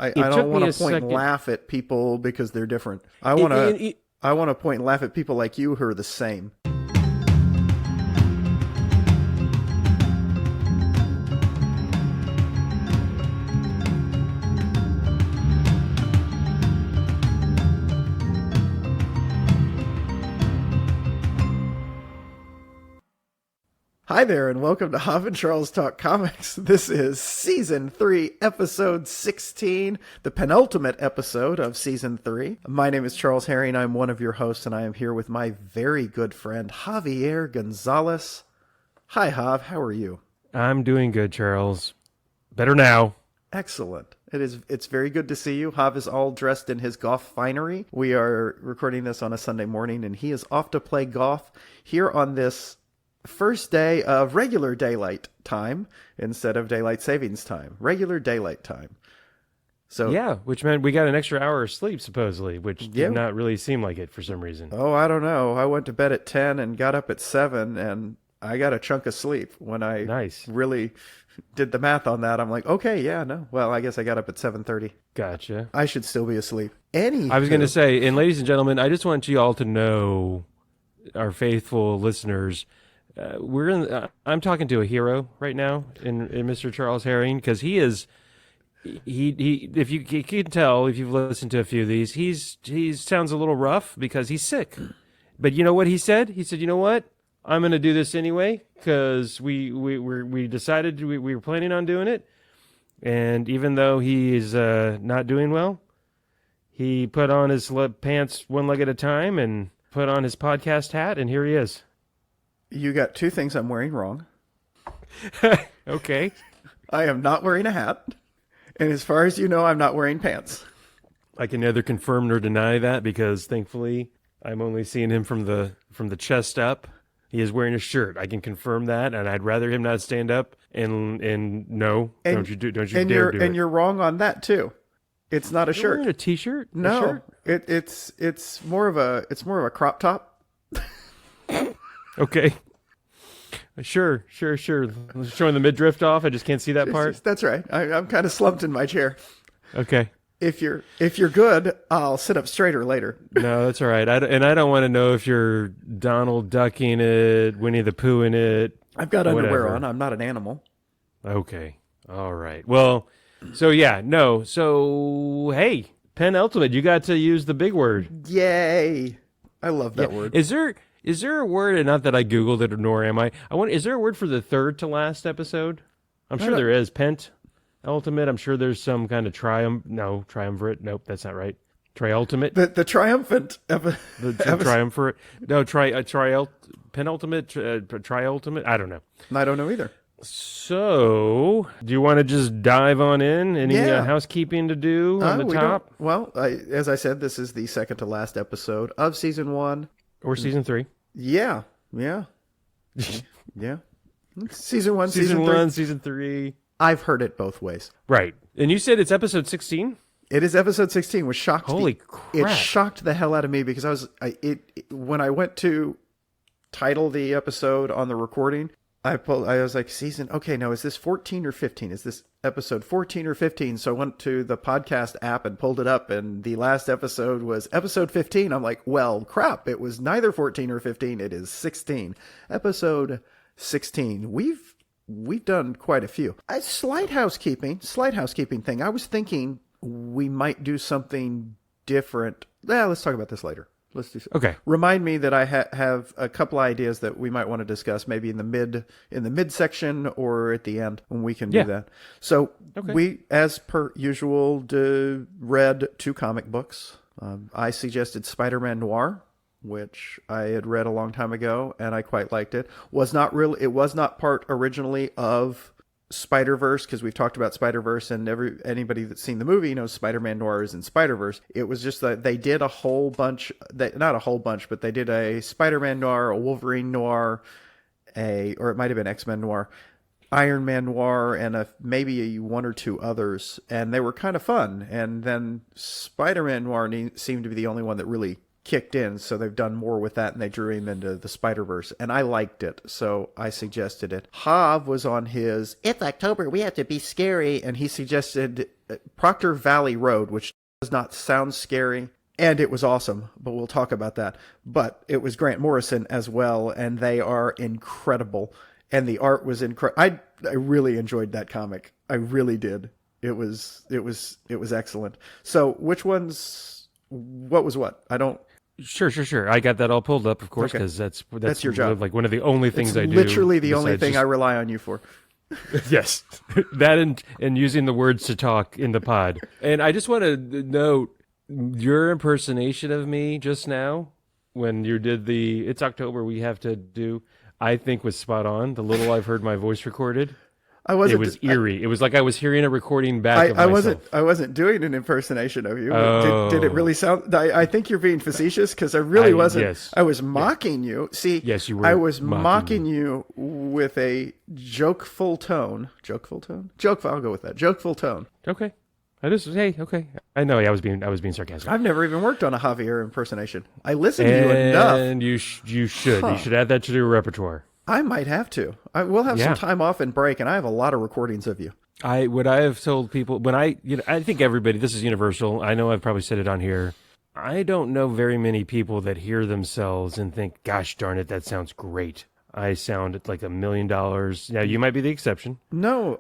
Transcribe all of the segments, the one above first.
I don't want to point and laugh at people because they're different. I want to point and laugh at people like you who are the same. Hi there, and welcome to Hav and Charles Talk Comics. This is Season 3, Episode 16, the penultimate episode of Season 3. My name is Charles Herring, I'm one of your hosts, and I am here with my very good friend, Javier Gonzalez. Hi, Hav, how are you? I'm doing good, Charles. Better now. Excellent. It's very good to see you. Hav is all dressed in his golf finery. We are recording this on a Sunday morning, and he is off to play golf here on this first day of regular daylight time instead of daylight savings time. Regular daylight time. So yeah, which meant we got an extra hour of sleep, supposedly, which did not really seem like it for some reason. Oh, I don't know. I went to bed at 10 and got up at 7, and I got a chunk of sleep. When I really did the math on that, I'm like, okay, yeah, no. Well, I guess I got up at 7:30. Gotcha. I should still be asleep. Anywho, I was going to say, and ladies and gentlemen, I just want you all to know, our faithful listeners, I'm talking to a hero right now in Mr. Charles Herring, because he if you can tell, if you've listened to a few of these, he sounds a little rough because he's sick. But you know what he said? He said, you know what? I'm going to do this anyway because we decided we were planning on doing it. And even though he is not doing well, he put on his pants one leg at a time and put on his podcast hat, and here he is. You got two things I'm wearing wrong. Okay. I am not wearing a hat. And as far as you know, I'm not wearing pants. I can neither confirm nor deny that because thankfully I'm only seeing him from the chest up. He is wearing a shirt. I can confirm that, and I'd rather him not stand up and no, don't you dare do it. And you're wrong on that too. It's not a shirt. You're wearing a t-shirt? No. It's more of a crop top. Okay. Sure. Showing the midriff off. I just can't see that part. That's right. I'm kind of slumped in my chair. Okay. If you're good, I'll sit up straighter later. No, that's all right. I don't want to know if you're Donald Ducking it, Winnie the Pooh in it. I've got underwear on. I'm not an animal. Okay. All right. Well, so yeah, no. So, hey, penultimate, you got to use the big word. Yay. I love that word. Is there a word, and not that I Googled it, nor am I wonder, is there a word for the third to last episode? I'm sure there is. Ultimate. I'm sure there's some kind of triumvirate. Nope, that's not right. Triultimate. The triumphant. Triumvirate. No, penultimate, triultimate. I don't know. I don't know either. So, do you want to just dive on in? Any housekeeping to do on the top? Well, as I said, this is the second to last episode of Season 1. Or Season 3. Yeah. Yeah. Season 1, Season 3. I've heard it both ways. Right. And you said it's episode 16? It is episode 16, which shocked Holy crap. It shocked the hell out of me because when I went to title the episode on the recording, I was like, is this 14 or 15? Is this episode 14 or 15? So I went to the podcast app and pulled it up, and the last episode was episode 15. I'm like, well, crap, it was neither 14 or 15. It is 16. Episode 16. We've done quite a few. Slight housekeeping thing. I was thinking we might do something different. Let's talk about this later. Let's do so. Okay. Remind me that I have a couple ideas that we might want to discuss, maybe in the mid section or at the end when we can do that. So we, as per usual, read 2 comic books. I suggested Spider-Man Noir, which I had read a long time ago, and I quite liked it. It was not part originally of Spider-Verse, because we've talked about Spider-Verse, and anybody that's seen the movie knows Spider-Man Noir is in Spider-Verse. It was just that they did a whole bunch, not a whole bunch, but they did a Spider-Man Noir, a Wolverine Noir, or it might have been X-Men Noir, Iron Man Noir, and maybe 1 or 2 others, and they were kind of fun. And then Spider-Man Noir seemed to be the only one that really kicked in, so they've done more with that, and they drew him into the Spider-Verse, and I liked it, so I suggested it. Hav was on his "It's October, we have to be scary," and he suggested Proctor Valley Road, which does not sound scary, and it was awesome, but we'll talk about that. But it was Grant Morrison as well, and they are incredible, and the art was incredible. I really enjoyed that comic. I really did. It was excellent. So what was what? I don't. Sure. I got that all pulled up, of course, because that's your job. Like one of the only things I do. Literally the only thing I rely on you for. Yes, that and using the words to talk in the pod. And I just want to note your impersonation of me just now when you did the "It's October, we have to do," I think was spot on. The little I've heard my voice recorded. It was eerie. It was like I was hearing a recording back of myself. I wasn't doing an impersonation of you. Did it really sound? I think you're being facetious because I really wasn't. Yes. I was mocking you. See, yes, you were. I was mocking you with a jokeful tone. I'll go with that. Jokeful tone. Okay. Okay. I know. I was being sarcastic. I've never even worked on a Javier impersonation. I listen to you enough. And you should. You should add that to your repertoire. I might have to. We'll have some time off and break, and I have a lot of recordings of you. What I have told people when I think everybody, this is universal. I know I've probably said it on here. I don't know very many people that hear themselves and think, "Gosh darn it, that sounds great. I sound like $1 million." Now you might be the exception. No,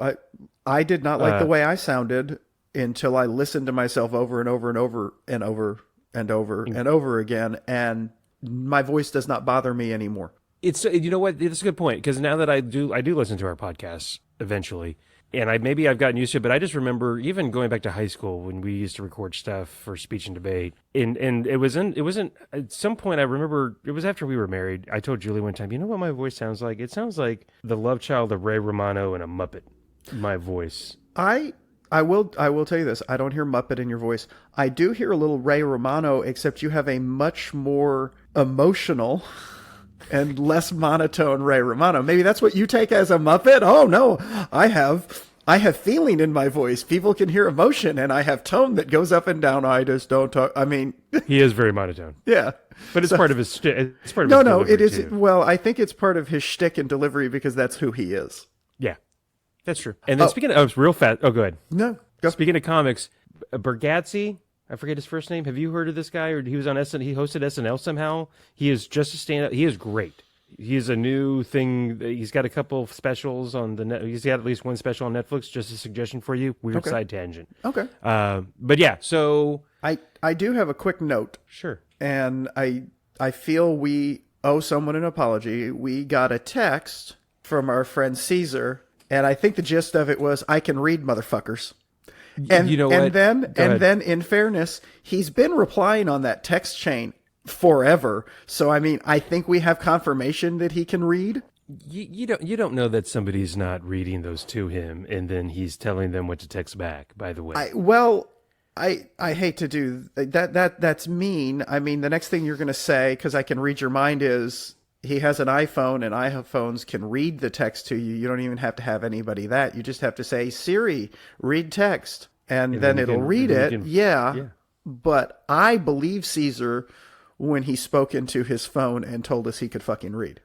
I did not like the way I sounded until I listened to myself over and over and over and over and over and over again, and my voice does not bother me anymore. It's you know what, it's a good point, because now that I do listen to our podcasts eventually, and I've gotten used to it, but I just remember even going back to high school when we used to record stuff for speech and debate, and it wasn't at some point. I remember it was after we were married. I told Julie one time, you know what my voice sounds like? It sounds like the love child of Ray Romano and a Muppet. My voice. I will tell you this. I don't hear Muppet in your voice. I do hear a little Ray Romano, except you have a much more emotional and less monotone Ray Romano. Maybe that's what you take as a Muppet. Oh no, I have feeling in my voice. People can hear emotion, and I have tone that goes up and down. I just don't talk. I mean, he is very monotone. Yeah, but it's part of his. It's part of no, his no. It is. Too. Well, I think it's part of his shtick and delivery because that's who he is. Yeah, that's true. And then speaking of real fast. Oh, go ahead. No, go. Speaking of comics, Bergazzi. I forget his first name. Have you heard of this guy? Or he was on SNL. He hosted SNL somehow. He is just a stand-up. He is great. He is a new thing. He's got a couple of specials on the net. He's got at least one special on Netflix. Just a suggestion for you. Weird side tangent. Okay. But yeah, so I do have a quick note. Sure. And I feel we owe someone an apology. We got a text from our friend Caesar, and I think the gist of it was, "I can read, motherfuckers." And you know what? And then, in fairness, he's been replying on that text chain forever. So, I mean, I think we have confirmation that he can read. You don't know that somebody's not reading those to him, and then he's telling them what to text back. By the way, I hate to do that. That's mean. I mean, the next thing you're going to say, because I can read your mind, is he has an iPhone, and iPhones can read the text to you. You don't even have to have anybody that. You just have to say, "Siri, read text," and then it'll read it. Yeah. But I believe Caesar when he spoke into his phone and told us he could fucking read.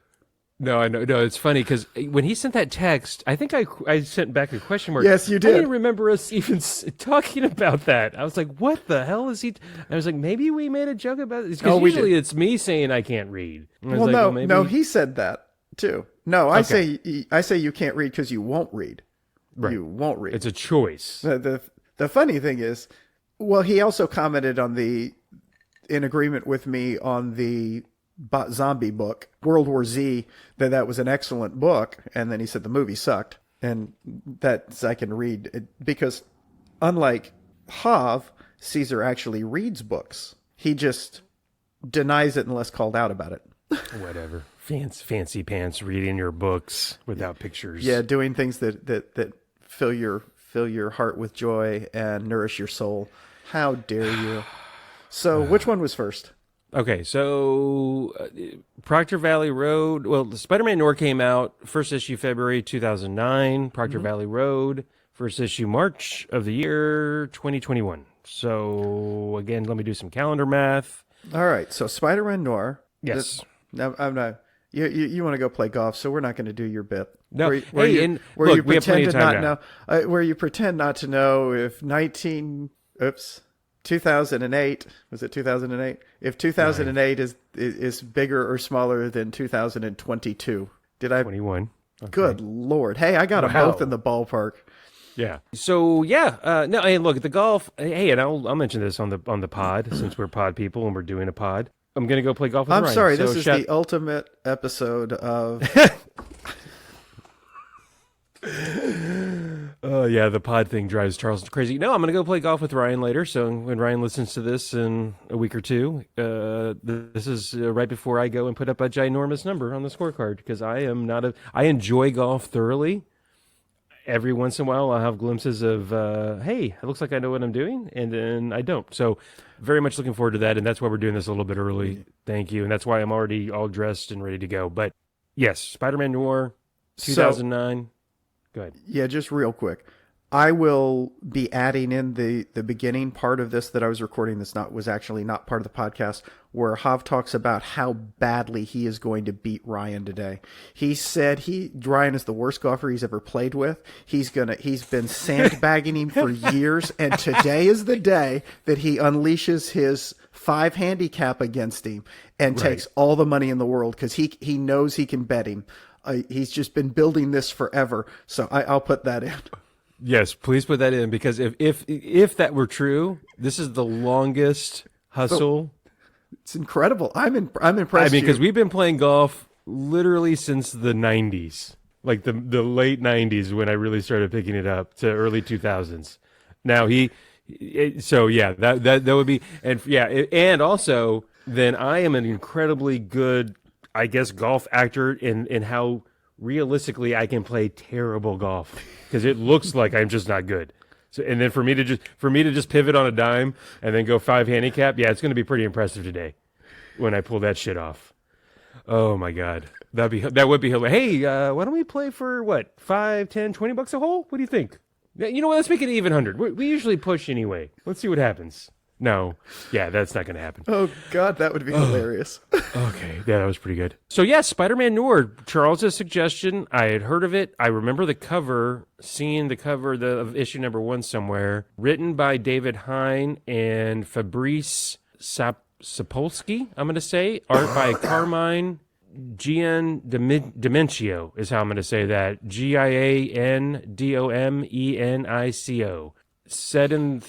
No, I know. No, it's funny because when he sent that text, I think I sent back a question mark. Yes, you did. I didn't remember us even talking about that. I was like, "What the hell is he?" I was like, "Maybe we made a joke about this." Because usually it's me saying I can't read. No, he said that too. No, I say you can't read because you won't read. Right. You won't read. It's a choice. The funny thing is, well, he also commented on in agreement with me on the zombie book, World War Z, that was an excellent book. And then he said the movie sucked. And I can read it because unlike Hav, Caesar actually reads books. He just denies it unless called out about it. Whatever. Fancy pants reading your books without pictures. Yeah, doing things that fill your heart with joy and nourish your soul. How dare you? So which one was first? Okay, so Proctor Valley Road. Well, the Spider-Man Noir came out, first issue February 2009. Proctor Valley Road, first issue March of the year 2021. So again, let me do some calendar math. All right. So Spider-Man Noir. Yes. No, I'm not. You want to go play golf, so we're not going to do your bit. No. Where Hey, you, and where look, you we have plenty pretend to of time not now. know, where you pretend not to know if 2008 was it 2008? If 2008 is bigger or smaller than 2022? Did I? 21. Okay. Good Lord! Hey, I got them both in the ballpark. Yeah. So no. Hey, look at the golf. Hey, and I'll mention this on the pod since we're pod people and we're doing a pod. I'm gonna go play golf with Ryan. I'm sorry. This is the ultimate episode of. Oh yeah, the pod thing drives Charles crazy. No, I'm gonna go play golf with Ryan later. So when Ryan listens to this in a week or two, this is right before I go and put up a ginormous number on the scorecard because I enjoy golf thoroughly. Every once in a while, I'll have glimpses of, hey, it looks like I know what I'm doing, and then I don't. So very much looking forward to that, and that's why we're doing this a little bit early. Thank you, and that's why I'm already all dressed and ready to go. But yes, Spider-Man Noir, 2009. Go ahead. Yeah, just real quick. I will be adding in the beginning part of this that I was recording. Was actually not part of the podcast, where Hav talks about how badly he is going to beat Ryan today. He said Ryan is the worst golfer he's ever played with. He's been sandbagging him for years, and today is the day that he unleashes his 5 handicap against him and takes all the money in the world because he knows he can bet him. He's just been building this forever, so I'll put that in. Yes, please put that in because if that were true, this is the longest hustle. It's incredible. I'm impressed. I mean, because we've been playing golf literally since the 90s, like the late 90s when I really started picking it up to early 2000s. Now that would be, and also then I am an incredibly good, I guess, golf actor in how realistically I can play terrible golf because it looks like I'm just not good. So, and then for me to just pivot on a dime and then go 5 handicap, yeah, it's going to be pretty impressive today when I pull that shit off. Oh my God. That would be hilarious. Hey, why don't we play for what? 5, 10, 20 bucks a hole? What do you think? You know what? Let's make it even 100. We usually push anyway. Let's see what happens. No. Yeah, that's not going to happen. Oh, God, that would be hilarious. Okay. Yeah, that was pretty good. So, yes, Spider-Man Noir, Charles' suggestion. I had heard of it. I remember the cover, seeing the cover of issue number 1 somewhere, written by David Hine and Fabrice Sapolsky, I'm going to say. Art by Carmine. Giandomenico is how I'm going to say that. Giandomenico. Set in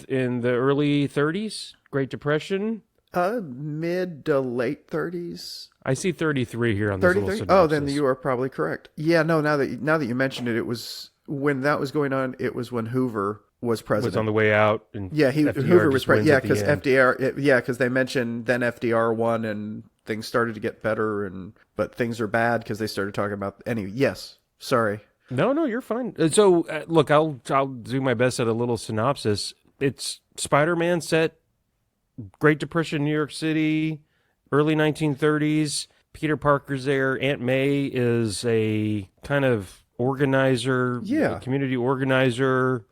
the early 30s, Great Depression. Mid to late 30s. I see 33 here on this little synopsis. Oh, then you are probably correct. Yeah, no. Now that you mentioned it, it was when that was going on. It was when Hoover was president. Was on the way out. And yeah, Hoover was president. Yeah, because FDR. Because they mentioned then FDR won and things started to get better, but things are bad because they started talking about. Anyway, yes. Sorry. No, you're fine. So, look, I'll do my best at a little synopsis. It's Spider-Man set, Great Depression, New York City, early 1930s. Peter Parker's there. Aunt May is a kind of organizer, a community organizer,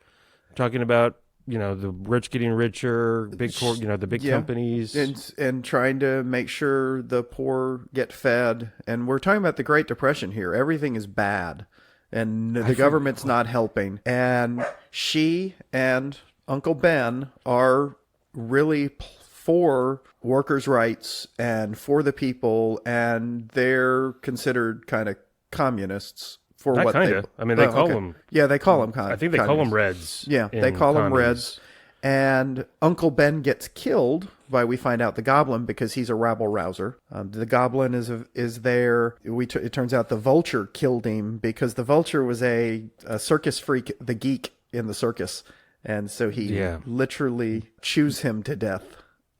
talking about, the rich getting richer, the big companies. And trying to make sure the poor get fed. And we're talking about the Great Depression here. Everything is bad. And the government's not helping. And she and Uncle Ben are really for workers' rights and for the people, and they're considered kind of communists for not what kinda. they... I mean, they call them... Yeah, they call them I think they call them Reds. Yeah, they call them Reds. And Uncle Ben gets killed by, we find out, the Goblin because he's a rabble-rouser. The Goblin is there. It turns out the Vulture killed him because the Vulture was a circus freak, the geek in the circus. And so he literally chews him to death.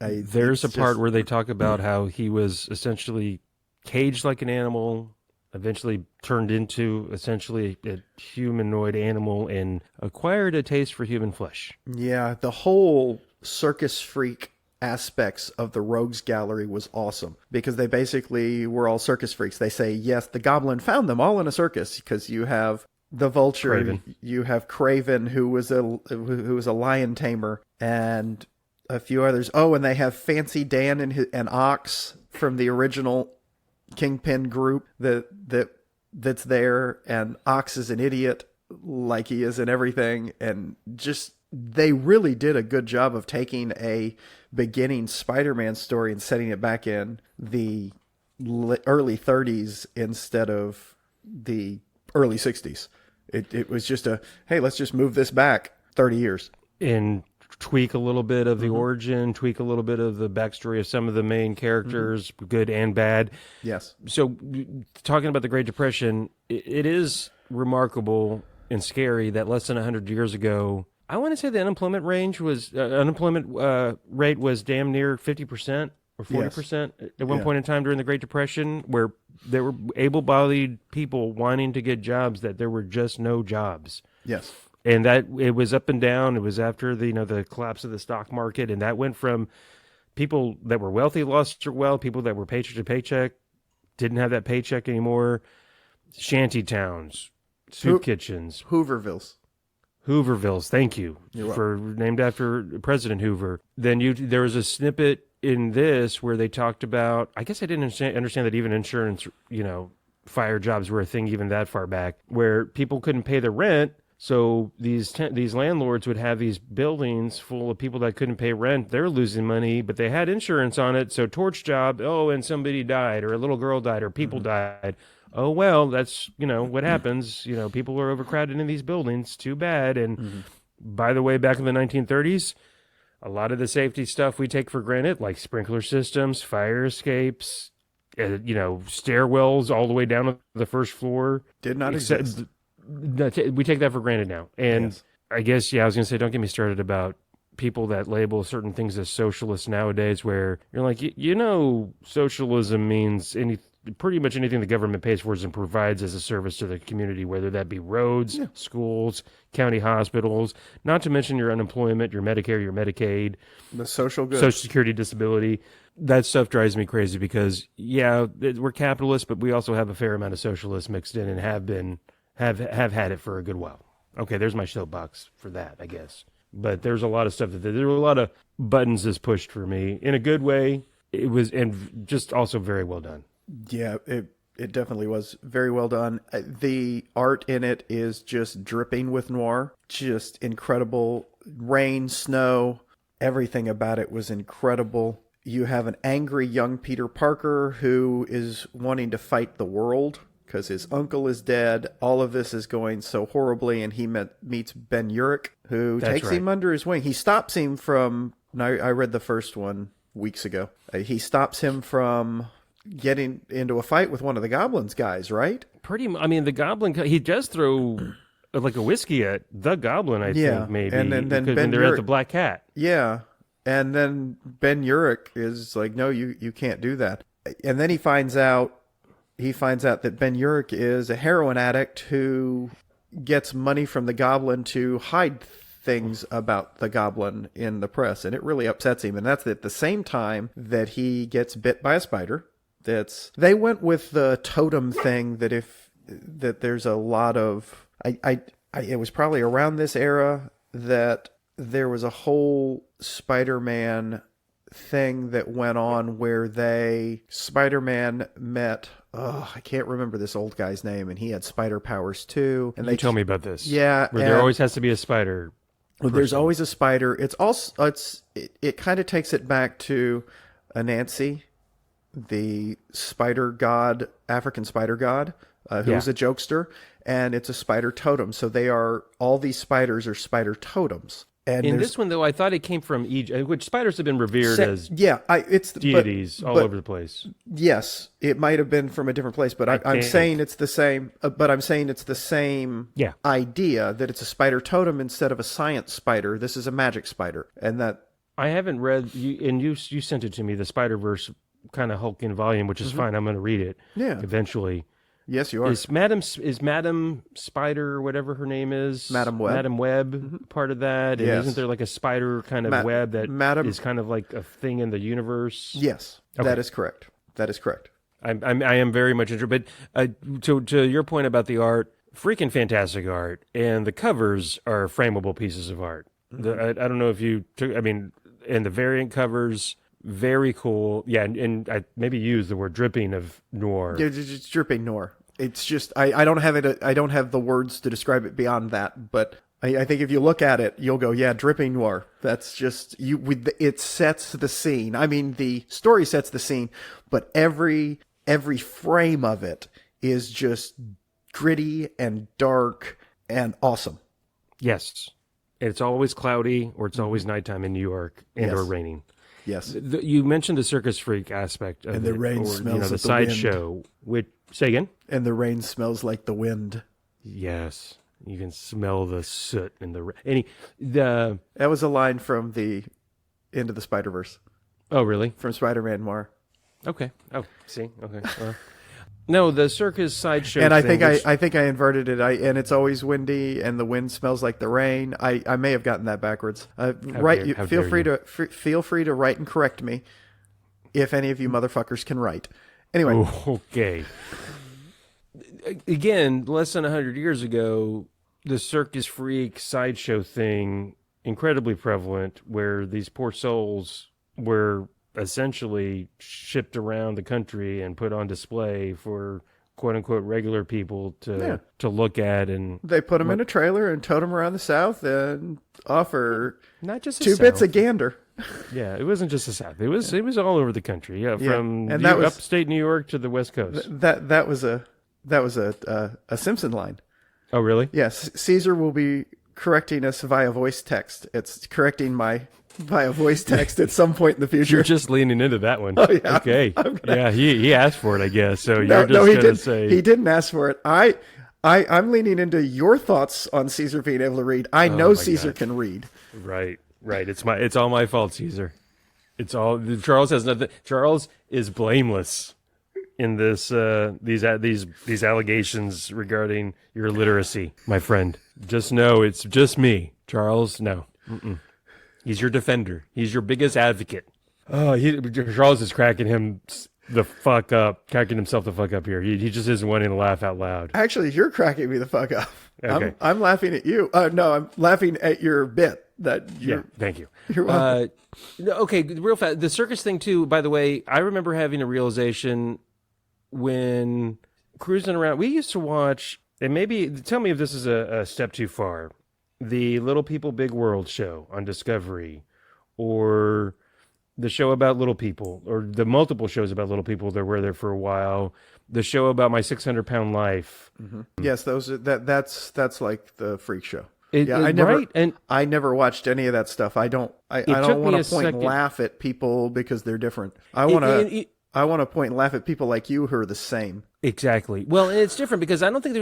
There's a part where they talk about how he was essentially caged like an animal, eventually turned into essentially a humanoid animal and acquired a taste for human flesh. Yeah, the whole circus freak aspects of the Rogues Gallery was awesome because they basically were all circus freaks. They say, yes, the Goblin found them all in a circus because you have the Vulture, you have Craven, who was a lion tamer, and a few others. Oh, and they have Fancy Dan and Ox from the original Kingpin group that's there, and Ox is an idiot like he is in everything, and just they really did a good job of taking a beginning Spider-Man story and setting it back in the early 30s instead of the early 60s. It was just hey, let's just move this back 30 years. And tweak a little bit of the origin, tweak a little bit of the backstory of some of the main characters, good and bad. Yes. So talking about the Great Depression, it is remarkable and scary that less than 100 years ago, I want to say the unemployment rate was damn near 50% or 40% at one point in time during the Great Depression, where there were able-bodied people wanting to get jobs that there were just no jobs. Yes. And that it was up and down. It was after the collapse of the stock market, and that went from people that were wealthy lost their wealth, people that were paycheck to paycheck didn't have that paycheck anymore. Shanty towns, soup kitchens, Hoovervilles, thank you for named after President Hoover. Then there was a snippet in this where they talked about, I guess I didn't understand that even insurance, fire jobs were a thing even that far back, where people couldn't pay the rent. So these landlords would have these buildings full of people that couldn't pay rent. They're losing money, but they had insurance on it. So torch job, and somebody died, or a little girl died, or people died. Oh, well, that's, what happens. People are overcrowded in these buildings. Too bad. And by the way, back in the 1930s, a lot of the safety stuff we take for granted, like sprinkler systems, fire escapes, stairwells all the way down to the first floor, did not exist. We take that for granted now. And I guess, I was going to say, don't get me started about people that label certain things as socialists nowadays, where you're like, socialism means pretty much anything the government pays for and provides as a service to the community, whether that be roads, schools, county hospitals, not to mention your unemployment, your Medicare, your Medicaid, the social goods, Social Security, disability. That stuff drives me crazy because, we're capitalists, but we also have a fair amount of socialists mixed in and have had it for a good while. Okay, there's my soapbox for that, I guess. But there's a lot of stuff there were a lot of buttons that's pushed for me in a good way. It was, and just also very well done. Yeah, it definitely was very well done. The art in it is just dripping with noir, just incredible. Rain, snow, everything about it was incredible. You have an angry young Peter Parker who is wanting to fight the world because his uncle is dead. All of this is going so horribly, and he meets Ben Urich, who takes him under his wing. He stops him from, I read the first one weeks ago. He stops him from getting into a fight with one of the Goblin's guys, right? The Goblin, he does throw like a whiskey at the Goblin, I think, maybe. And then Ben when they're at the Black Cat. Yeah. And then Ben Urich is like, no, you can't do that. And then he finds out that Ben Urich is a heroin addict who gets money from the Goblin to hide things about the Goblin in the press. And it really upsets him. And that's at the same time that he gets bit by a spider. They went with the totem thing that there's a lot of, it was probably around this era that there was a whole Spider-Man thing that went on where Spider-Man met, I can't remember this old guy's name, and he had spider powers too. And tell me about this. Yeah. Where there always has to be a spider. Well, there's always a spider. It's also, it kind of takes it back to Anansi, the spider god, African spider god, who's a jokester, and it's a spider totem. So all these spiders are spider totems. And in this one, though, I thought it came from Egypt, which spiders have been revered as deities all over the place. Yes, it might have been from a different place, but I'm saying it's the same. But I'm saying it's the same idea, that it's a spider totem instead of a science spider. This is a magic spider, and that I haven't read. You sent it to me, the Spider-Verse kind of Hulk in volume, which is fine. I'm going to read it. Eventually. Yes, you are. Is Madam Spider, or whatever her name is, Madam Web, part of that? And isn't there like a spider kind of web that is kind of like a thing in the universe? Yes, that is correct. I am very much interested. But to your point about the art, freaking fantastic art, and the covers are frameable pieces of art. I don't know if you took. and the variant covers, very cool. Yeah, and I maybe use the word dripping of noir. Yeah, it's dripping noir. It's just I don't have it. I don't have the words to describe it beyond that. But I think if you look at it, you'll go, yeah, dripping noir. That's just you. It sets the scene. I mean, the story sets the scene, but every frame of it is just gritty and dark and awesome. Yes, it's always cloudy, or it's always nighttime in New York, and or raining. Yes. You mentioned the circus freak aspect of and the rain smells the like the sideshow. Which say again? And the rain smells like the wind. Yes, you can smell the soot and that was a line from the Into the Spider-Verse. Oh, really? From Spider-Man Noir. Okay. Oh, see. Okay. No, the circus sideshow. And I think I inverted it. And it's always windy, and the wind smells like the rain. I may have gotten that backwards. Feel free to write and correct me, if any of you motherfuckers can write. Anyway. Okay. Again, less than 100 years ago, the circus freak sideshow thing, incredibly prevalent, where these poor souls were essentially shipped around the country and put on display for quote unquote regular people to look at. And they put them in a trailer and towed them around the South and offer not just two bits of gander. Yeah, it wasn't just the South. It was all over the country. Yeah, from upstate New York to the West Coast. That was a Simpson line. Oh, really? Yes, Caesar will be correcting us via voice text. It's correcting my via voice text at some point in the future. You're just leaning into that one. Oh, yeah. Okay. Yeah, he asked for it, I guess. So you're just going to say... He didn't ask for it. I'm leaning into your thoughts on Caesar being able to read. I know Caesar can read. Right. It's all my fault, Caesar. It's all... Charles has nothing... Charles is blameless in this these allegations regarding your illiteracy, my friend. Just know it's just me. Charles, no. Mm-mm. He's your defender. He's your biggest advocate. Oh, Charles is cracking himself the fuck up here. He just isn't wanting to laugh out loud. Actually, you're cracking me the fuck up. Okay. I'm laughing at you. No, I'm laughing at your bit. Thank you. You're welcome. Okay, real fast. The circus thing too, by the way, I remember having a realization when cruising around. We used to watch, and maybe tell me if this is a step too far, the Little People Big World show on Discovery, or the show about little people, or the multiple shows about little people that were there for a while, the show about My 600-Pound Life. Mm-hmm. Yes, that's like the freak show. I never watched any of that stuff. I don't want to point and laugh at people because they're different. I want to point and laugh at people like you who are the same. Exactly. Well, it's different because I don't think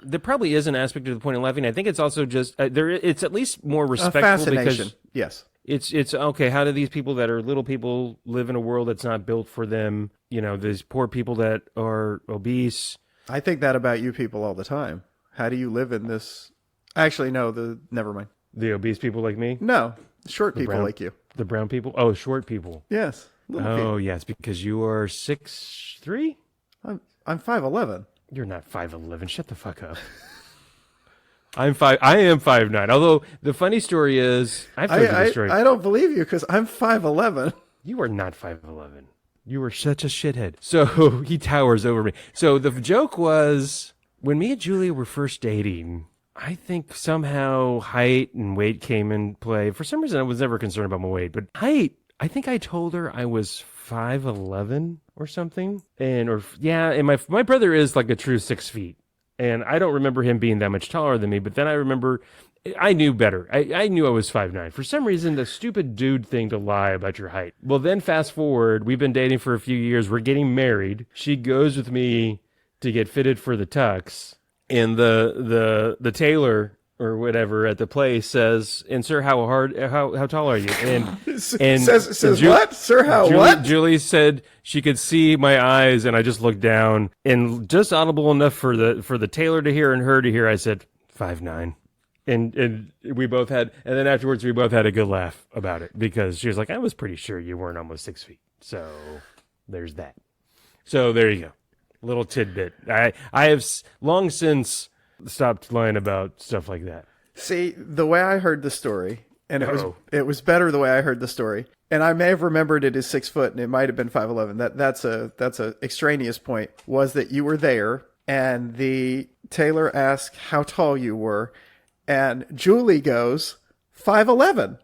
there probably is an aspect of the point of laughing. I think it's also just it's at least more respectful. Fascination. Because yes. It's okay. How do these people that are little people live in a world that's not built for them? You know, these poor people that are obese. I think that about you people all the time. How do you live in this? Actually, no. Never mind. The obese people like me? No, short people like you. The brown people? Oh, short people. Yes. Oh, yes, because you are 6'3"? I'm 5'11". You're not 5'11". Shut the fuck up. I am 5'9". Although the funny story is, I've told you the story. I don't believe you because I'm 5'11". You are not 5'11". You are such a shithead. So he towers over me. So the joke was, when me and Julia were first dating, I think somehow height and weight came in play. For some reason, I was never concerned about my weight, but height, I think I told her I was 5'11" or something. And my brother is like a true 6 feet. And I don't remember him being that much taller than me, but then I remember I knew better. I knew I was 5'9". For some reason, the stupid dude thing to lie about your height. Well, then fast forward, we've been dating for a few years. We're getting married. She goes with me to get fitted for the tux. And the tailor or whatever at the place says, "And sir, how tall are you?" And says what? Sir, what? Julie said she could see my eyes, and I just looked down, and just audible enough for the tailor to hear and her to hear, I said 5'9". And we both had, and then afterwards we both had a good laugh about it because she was like, "I was pretty sure you weren't almost 6 feet." So there's that. So there you go. Little tidbit. I have long since stopped lying about stuff like that. See, the way I heard the story, and it was better the way I heard the story. And I may have remembered it as 6 foot, and it might have been 5'11". That's a extraneous point. Was that you were there, and the tailor asked how tall you were, and Julie goes 5'11",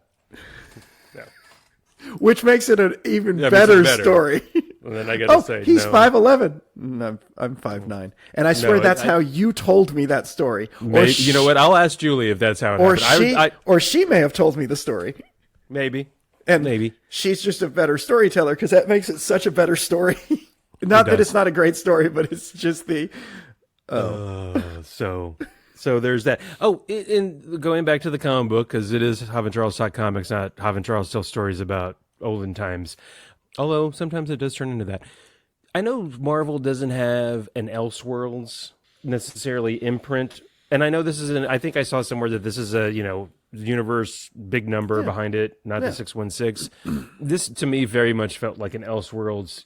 which makes it an even better story. And then I gotta say, he's 5'11". No, I'm 5'9", and I swear that's how you told me that story. Maybe, you know what? I'll ask Julie if that's how it happened. Or she may have told me the story. Maybe. And maybe she's just a better storyteller because that makes it such a better story. Not that it's not a great story, but it's just the. So there's that. Oh, in going back to the comic book, because it is Hav and Charles talk comics, not Hav and Charles tell stories about olden times. Although sometimes it does turn into that. I know Marvel doesn't have an Elseworlds necessarily imprint, and I know this is I think I saw somewhere that this is a universe big number behind it, not the 616. This to me very much felt like an Elseworlds,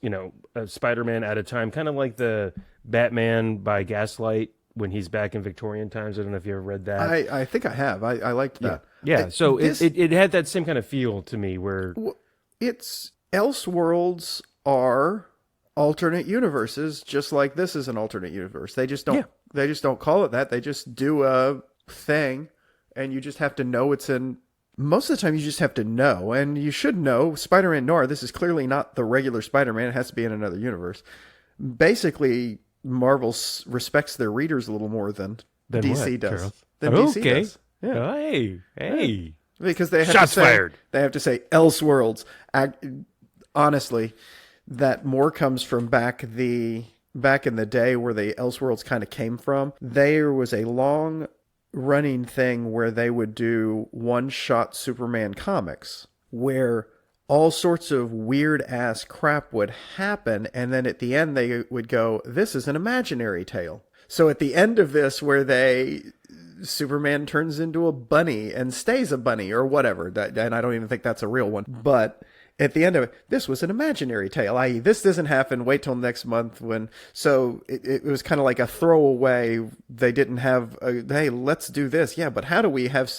a Spider-Man at a time, kind of like the Batman by Gaslight when he's back in Victorian times. I don't know if you ever read that. I think I have. I liked that. Yeah. So it had that same kind of feel to me where it's Elseworlds are alternate universes, just like this is an alternate universe. They just don't call it that. They just do a thing, and you just have to know it's in. Most of the time, you just have to know, and you should know. Spider-Man Noir. This is clearly not the regular Spider-Man. It has to be in another universe. Basically, Marvel respects their readers a little more than DC what, does. Charles? Than DC does. Yeah. Hey. Because they have Shots to say, fired. They have to say Elseworlds. Honestly, that more comes from back in the day where the Elseworlds kind of came from. There was a long running thing where they would do one-shot Superman comics where all sorts of weird-ass crap would happen, and then at the end they would go, this is an imaginary tale. So at the end of this where Superman turns into a bunny and stays a bunny or whatever, and I don't even think that's a real one, but at the end of it, this was an imaginary tale, i.e. this doesn't happen, wait till next month so it was kind of like a throwaway. They didn't have, hey, let's do this. Yeah, but how do we have,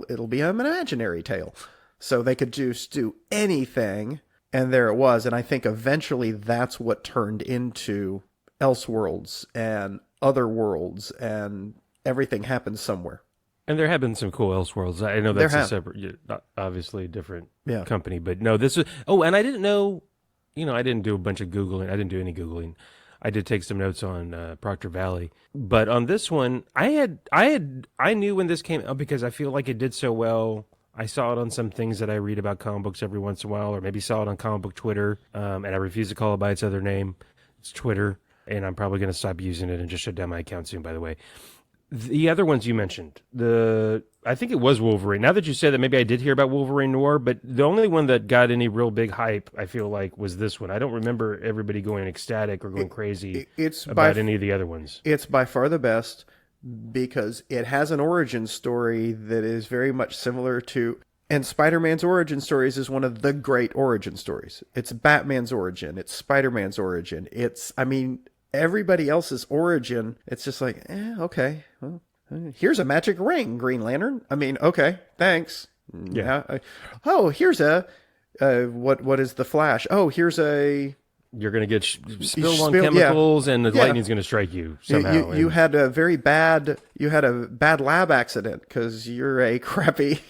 it'll be an imaginary tale. So they could just do anything, and there it was. And I think eventually that's what turned into Elseworlds and Other Worlds, and everything happens somewhere. And there have been some cool Elseworlds. I know that's a separate, obviously different company, but no, this was. Oh, and I didn't know. I didn't do a bunch of Googling. I didn't do any Googling. I did take some notes on Proctor Valley, but on this one, I knew when this came out because I feel like it did so well. I saw it on some things that I read about comic books every once in a while, or maybe saw it on comic book Twitter, and I refuse to call it by its other name. It's Twitter, and I'm probably going to stop using it and just shut down my account soon, by the way. The other ones you mentioned, I think it was Wolverine. Now that you say that, maybe I did hear about Wolverine Noir, but the only one that got any real big hype, I feel like, was this one. I don't remember everybody going ecstatic or going crazy about any of the other ones. It's by far the best because it has an origin story that is very much similar to... And Spider-Man's origin stories is one of the great origin stories. It's Batman's origin. It's Spider-Man's origin. Everybody else's origin, it's just like, okay. Well, here's a magic ring, Green Lantern. Okay, thanks. Yeah. Here's what is the Flash? Oh, here's a... You're going to get spilled on chemicals, and the lightning's going to strike you somehow. You had a bad lab accident because you're a crappy...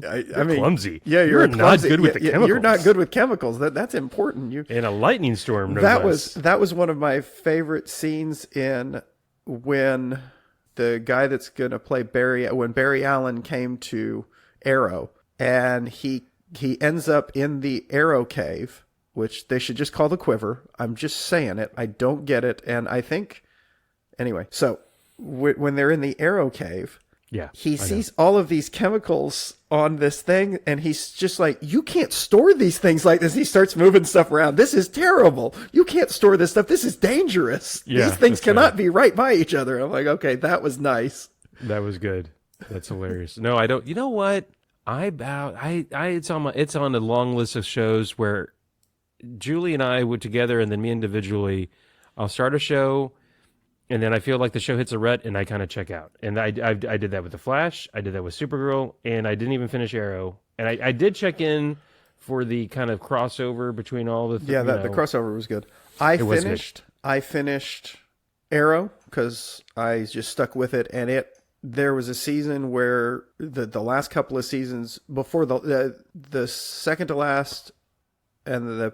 clumsy. Yeah, you're not good with the chemicals. You're not good with chemicals. That's important. In a lightning storm. That was one of my favorite scenes when the guy that's going to play when Barry Allen came to Arrow, and he ends up in the Arrow cave, which they should just call the Quiver. I'm just saying it. I don't get it, and I think anyway. So when they're in the Arrow cave. Yeah, he sees all of these chemicals on this thing, and he's just like, you can't store these things like this. He starts moving stuff around. This is terrible. You can't store this stuff. This is dangerous. Yeah, these things cannot be right by each other. I'm like, okay, that was nice. That was good. That's hilarious. No, I don't. You know what? It's on a long list of shows where Julie and I would together, and then me individually. I'll start a show. And then I feel like the show hits a rut, and I kind of check out. And I did that with The Flash. I did that with Supergirl, and I didn't even finish Arrow. And I did check in for the kind of crossover between all the the crossover was good. I finished Arrow because I just stuck with it, and there was a season where the last couple of seasons before the second to last and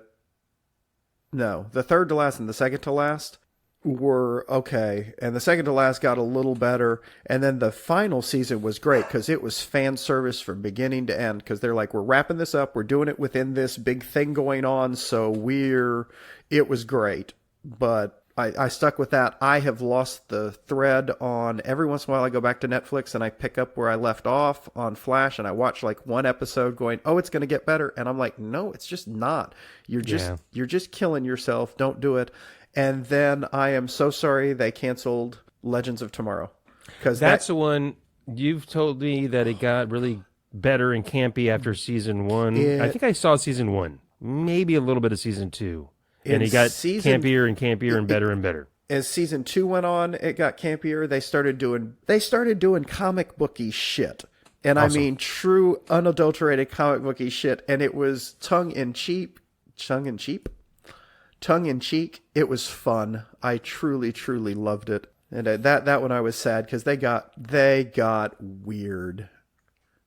the third to last and the second to last were okay, and the second to last got a little better, and then the final season was great because it was fan service from beginning to end, because they're like, we're wrapping this up, we're doing it within this big thing going on, so it was great. But I stuck with that. I have lost the thread on, every once in a while I go back to Netflix and I pick up where I left off on Flash, and I watch like one episode going, oh, it's going to get better, and I'm like, no, it's just not. You're just killing yourself. Don't do it. And then I am so sorry they canceled Legends of Tomorrow. Because that's the one you've told me that it got really better and campy after season 1. I think I saw season 1, maybe a little bit of season 2. And it got campier and campier and better and better. As season 2 went on, it got campier. They started doing comic booky shit. And awesome. I mean true unadulterated comic booky shit. And it was tongue in cheek. It was fun. I truly, truly loved it. And that one I was sad because they got weird,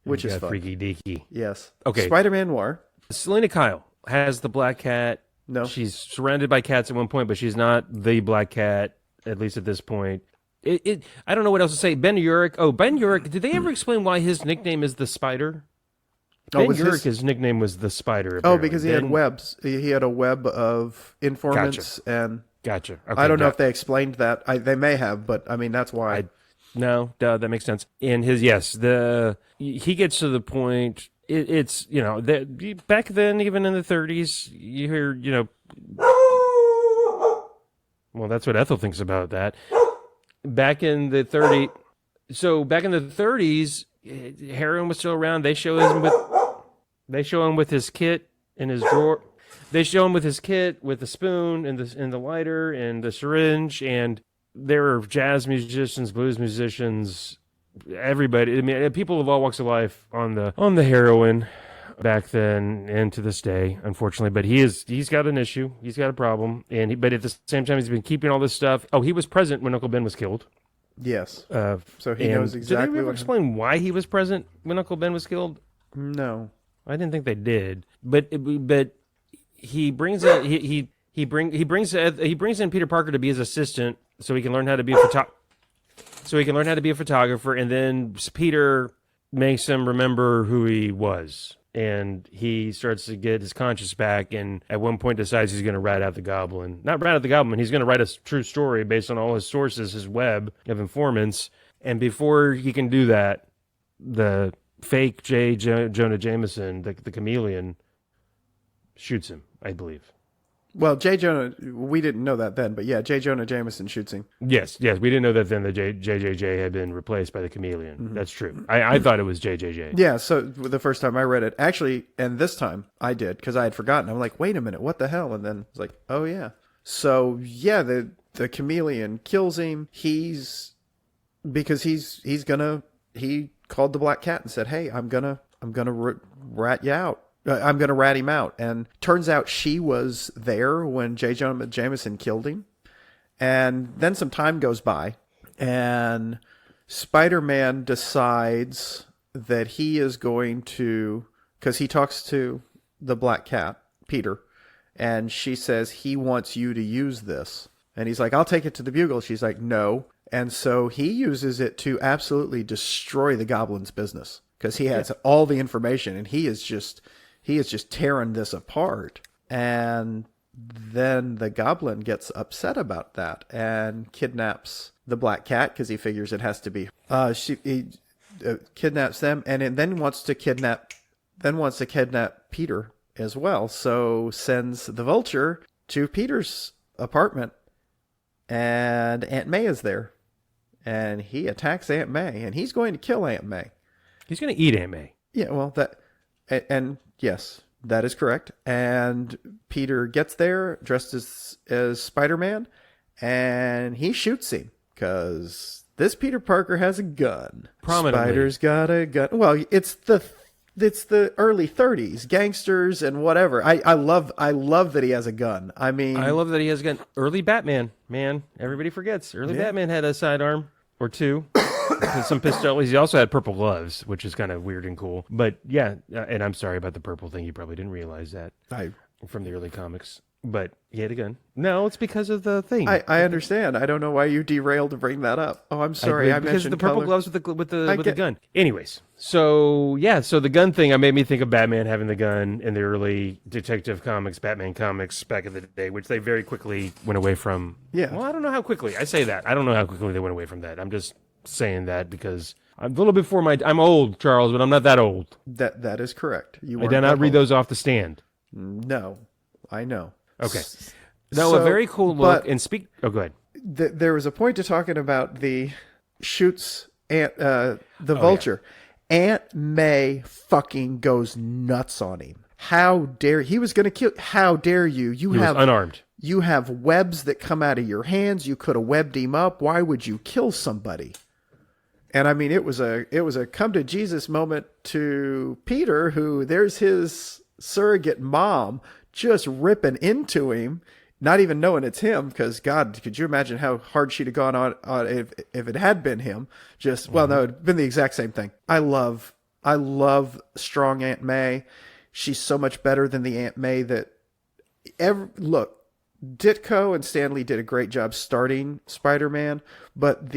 which is fun. Freaky deaky. Yes. Okay. Spider-Man Noir. Selena Kyle has the black cat. No. She's surrounded by cats at one point, but she's not the black cat, at least at this point. I don't know what else to say. Ben Urich. Did they ever explain why his nickname is the Spider? Ben Urich's nickname was the Spider. Apparently. Oh, because he had webs. He had a web of informants. Gotcha. And gotcha. Okay, I don't know if they explained that. They may have, but I mean, that's why. No, that makes sense. And he gets to the point. It's back then, even in the 30s, you hear well, that's what Ethel thinks about that. Back in the 30s, heroin was still around. They show him with his kit in his drawer. They show him with his kit, with the spoon and the lighter and the syringe. And there were jazz musicians, blues musicians, everybody. I mean, people of all walks of life on the heroin back then and to this day, unfortunately. But he's got an issue. He's got a problem. But at the same time, he's been keeping all this stuff. Oh, he was present when Uncle Ben was killed. Yes. So he knows exactly. Did they ever explain why he was present when Uncle Ben was killed? No, I didn't think they did. But he brings in he brings in Peter Parker to be his assistant, so he can learn how to be a photographer, and then Peter makes him remember who he was. And he starts to get his conscience back, and at one point decides he's going to rat out the Goblin. Not rat out the Goblin, he's going to write a true story based on all his sources, his web of informants. And before he can do that, the fake Jonah Jameson, the chameleon, shoots him, I believe. Well, J. Jonah, we didn't know that then, but yeah, J. Jonah Jameson shoots him. Yes, we didn't know that then the JJJ had been replaced by the chameleon. Mm-hmm. That's true. I thought it was JJJ. Yeah, so the first time I read it, actually, and this time I did, because I had forgotten. I'm like, wait a minute, what the hell? And then it's like, oh yeah. So yeah, the chameleon kills him. He called the Black Cat and said, hey, I'm gonna rat you out. I'm going to rat him out. And turns out she was there when J. Jonah Jameson killed him. And then some time goes by, and Spider-Man decides that he is going to, because he talks to the Black Cat, Peter, and she says he wants you to use this. And he's like, I'll take it to the Bugle. She's like, no. And so he uses it to absolutely destroy the Goblin's business, because he has all the information, and he is just tearing this apart. And then the Goblin gets upset about that and kidnaps the Black Cat, because he figures it has to be. He kidnaps them, and then wants to kidnap Peter as well. So sends the Vulture to Peter's apartment, and Aunt May is there, and he attacks Aunt May, and he's going to kill Aunt May. He's going to eat Aunt May. Yeah, well, and yes, that is correct. And Peter gets there dressed as Spider-Man, and he shoots him, because this Peter Parker has a gun. Prominently. Spider's got a gun. Well, it's the it's the early 30s, gangsters and whatever. I love that he has a gun. I mean, I love that he has a gun. Early Batman, man, everybody forgets. Early Batman had a sidearm or two. Some pistols. He also had purple gloves, which is kind of weird and cool. But yeah, and I'm sorry about the purple thing. You probably didn't realize that from the early comics. But he had a gun. No, it's because of the thing. I understand. I don't know why you derailed to bring that up. Oh, I'm sorry. I because of mentioned the purple color. gloves with the gun. Anyways, so the gun thing, I made me think of Batman having the gun in the early Detective Comics, Batman comics back in the day, which they very quickly went away from. Yeah. Well, I don't know how quickly. I say that. I don't know how quickly they went away from that. I'm just saying that because I'm a little before I'm old, Charles, but I'm not that old. That is correct. I did not read those off the stand. No, I know. Okay. No, a very cool look. And go ahead. There was a point to talking about the shoots the vulture. Yeah. Aunt May fucking goes nuts on him. How dare he was going to kill? How dare you? He was unarmed. You have webs that come out of your hands. You could have webbed him up. Why would you kill somebody? And I mean, it was a come to Jesus moment to Peter, who there's his surrogate mom just ripping into him, not even knowing it's him, because God, could you imagine how hard she'd have gone on if it had been him? Well, no, it'd been the exact same thing. I love strong Aunt May. She's so much better than the Aunt May that look, Ditko and Stanley did a great job starting Spider-Man, but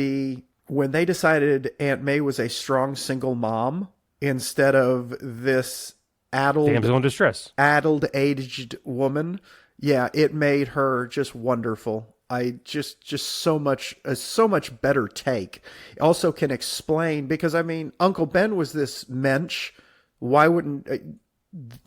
when they decided Aunt May was a strong single mom instead of this damsel in distress, addled aged woman, yeah, it made her just wonderful. I just so much better take. Also can explain, because I mean, Uncle Ben was this mensch. Why wouldn't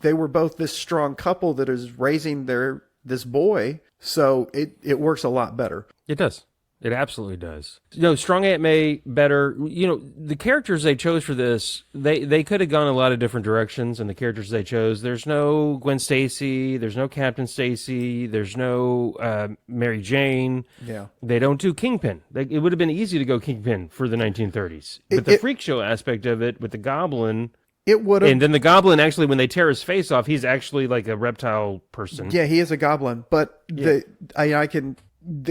they were both this strong couple that is raising this boy, so it works a lot better. It does. It absolutely does. Strong Aunt May better. The characters they chose for this, they could have gone a lot of different directions, and the characters they chose, there's no Gwen Stacy, there's no Captain Stacy, there's no Mary Jane. Yeah. They don't do Kingpin. It would have been easy to go Kingpin for the 1930s. But the freak show aspect of it with the Goblin... It would have, and then the Goblin, actually, when they tear his face off, he's actually like a reptile person. Yeah, he is a goblin, but the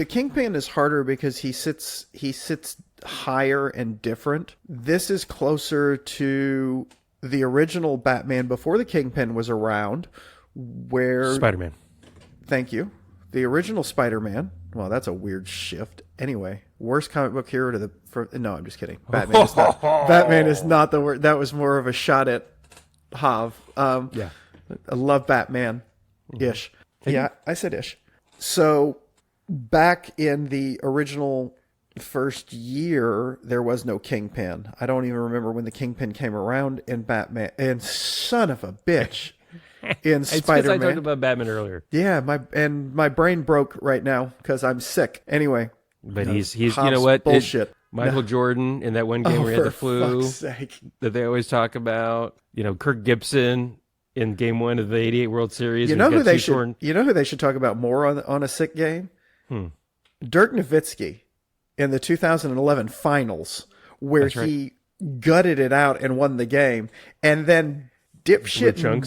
Kingpin is harder because he sits higher and different. This is closer to the original Batman before the Kingpin was around, where Spider-Man. Thank you. The original Spider-Man. Well, that's a weird shift. Anyway, worst comic book hero no, I'm just kidding. Batman is not the word. That was more of a shot at Hav. Yeah. I love Batman. Ish. Yeah, I said ish. So back in the original first year, there was no Kingpin. I don't even remember when the Kingpin came around in Batman. And son of a bitch. In Spider-Man. I talked about Batman earlier. Yeah, my brain broke right now because I'm sick. Anyway. But he's you know what? Bullshit. Michael Jordan in that one game where he had the flu that they always talk about. Kirk Gibson in Game 1 of the '88 World Series. You know who they should talk about more on a sick game? Dirk Nowitzki in the 2011 finals, where he gutted it out and won the game, and then dipshit and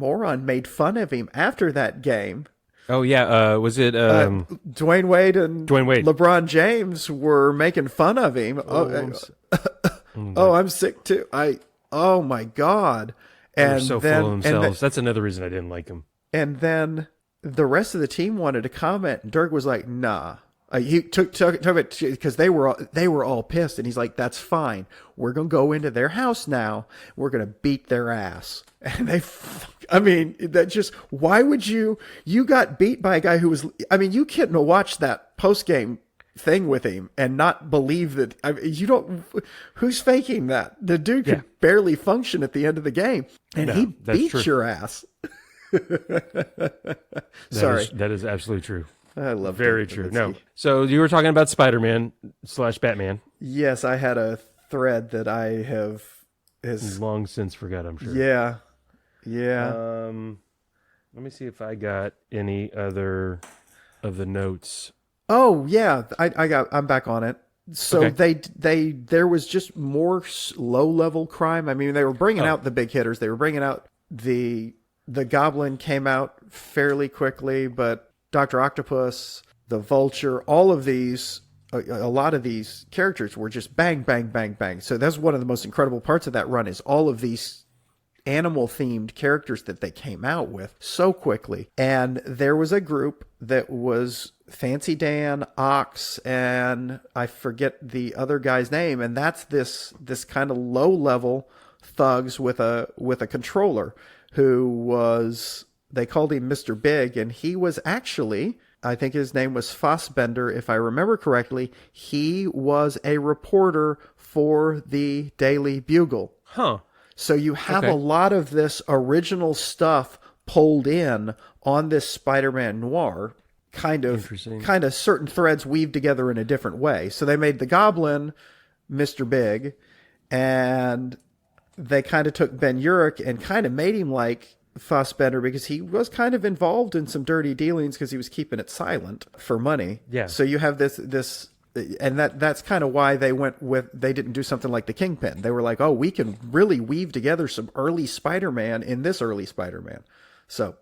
moron made fun of him after that game. Oh yeah, was it Dwayne Wade and LeBron James were making fun of him? I'm sick too. Oh my God. And they're so full of themselves. That's another reason I didn't like him. And then the rest of the team wanted to comment, and Dirk was like, "Nah." He took it because they were all pissed, and he's like, "That's fine. We're gonna go into their house now. We're gonna beat their ass." And why would you got beat by a guy who was? I mean, you couldn't watch that post game thing with him and not believe that. You don't. Who's faking that? The dude could barely function at the end of the game, and he beat your ass. Sorry, that is absolutely true. I love very true. No, so you were talking about Spider-Man / Batman. Yes, I had a thread that I have long since forgot. I'm sure. Yeah. Let me see if I got any other of the notes. Oh yeah, I'm back on it. So there was just more low level crime. I mean, they were bringing out the big hitters. They were bringing out the Goblin came out fairly quickly, but Dr. Octopus, the Vulture, all of these, a lot of these characters were just bang, bang, bang, bang. So that's one of the most incredible parts of that run is all of these animal themed characters that they came out with so quickly. And there was a group that was Fancy Dan, Ox, and I forget the other guy's name. And that's this kind of low level thugs with a controller who was, they called him Mr. Big. And he was actually, I think his name was Fassbender, if I remember correctly. He was a reporter for the Daily Bugle. Huh. So you have a lot of this original stuff pulled in on this Spider-Man Noir, kind of certain threads weaved together in a different way. So they made the Goblin Mr. Big, and they kind of took Ben Urich and kind of made him like Fassbender because he was kind of involved in some dirty dealings because he was keeping it silent for money. Yeah. So you have this. And that's kind of why they didn't do something like the Kingpin. They were like, oh, we can really weave together some early Spider-Man in this early Spider-Man. So,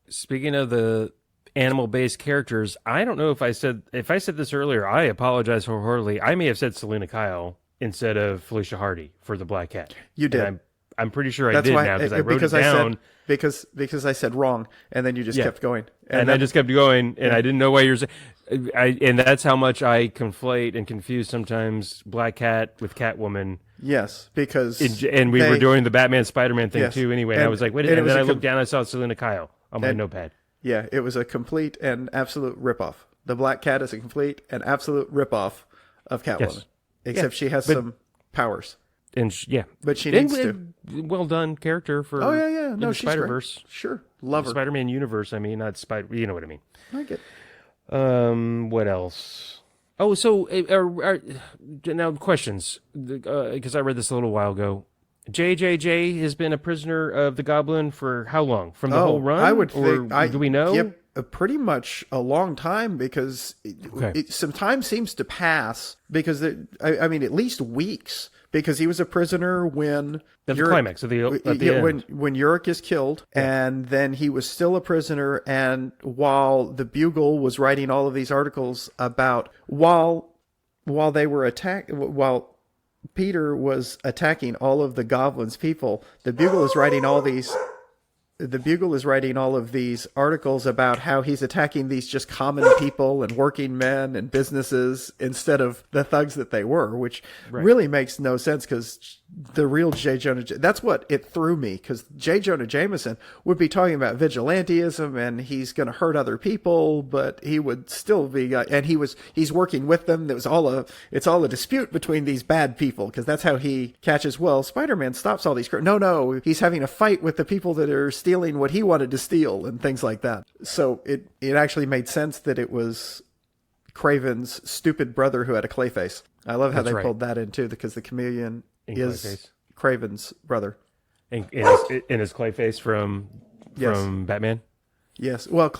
speaking of the animal-based characters, I don't know if I said this earlier. I apologize wholeheartedly. I may have said Selena Kyle instead of Felicia Hardy for the Black Cat. You did. I'm pretty sure I did now because I wrote it down. Because I said wrong, and then you just kept going. And I just kept going, and I didn't know why you're saying. And that's how much I conflate and confuse sometimes Black Cat with Catwoman. Yes, because and we were doing the Batman Spider-Man thing too. Anyway, and I was like, wait, and then I looked down, I saw Selena Kyle on my notepad. Yeah, it was a complete and absolute ripoff. The Black Cat is a complete and absolute ripoff of Catwoman, except she has some powers. And but she needs to. Well done character for. Oh yeah. No, she's Spider-Verse. Great. Sure, love her. Spider-Man universe. I mean, not Spider. You know what I mean. I get. What else? Oh, so now questions because I read this a little while ago. JJJ has been a prisoner of the Goblin for how long? From the whole run? I would think. Do we know? Yep, pretty much a long time because some time seems to pass because I mean at least weeks. Because he was a prisoner when the climax of the end. When Urich is killed, and then he was still a prisoner. And while the Bugle was writing all of these articles about while they were while Peter was attacking all of the Goblin's people, the Bugle is writing all these. The Bugle is writing all of these articles about how he's attacking these just common people and working men and businesses instead of the thugs that they were, which really makes no sense because the real J. Jonah... That's what it threw me, because J. Jonah Jameson would be talking about vigilantism and he's going to hurt other people, but he would still be... and he's working with them. It's all a dispute between these bad people, because that's how he catches... Well, Spider-Man stops all these... No, he's having a fight with the people that are stealing what he wanted to steal and things like that. So it actually made sense that it was Kraven's stupid brother who had a clay face. I love how they pulled that in too, because the chameleon is Kraven's brother. In his clay face from Batman? Yes. Well,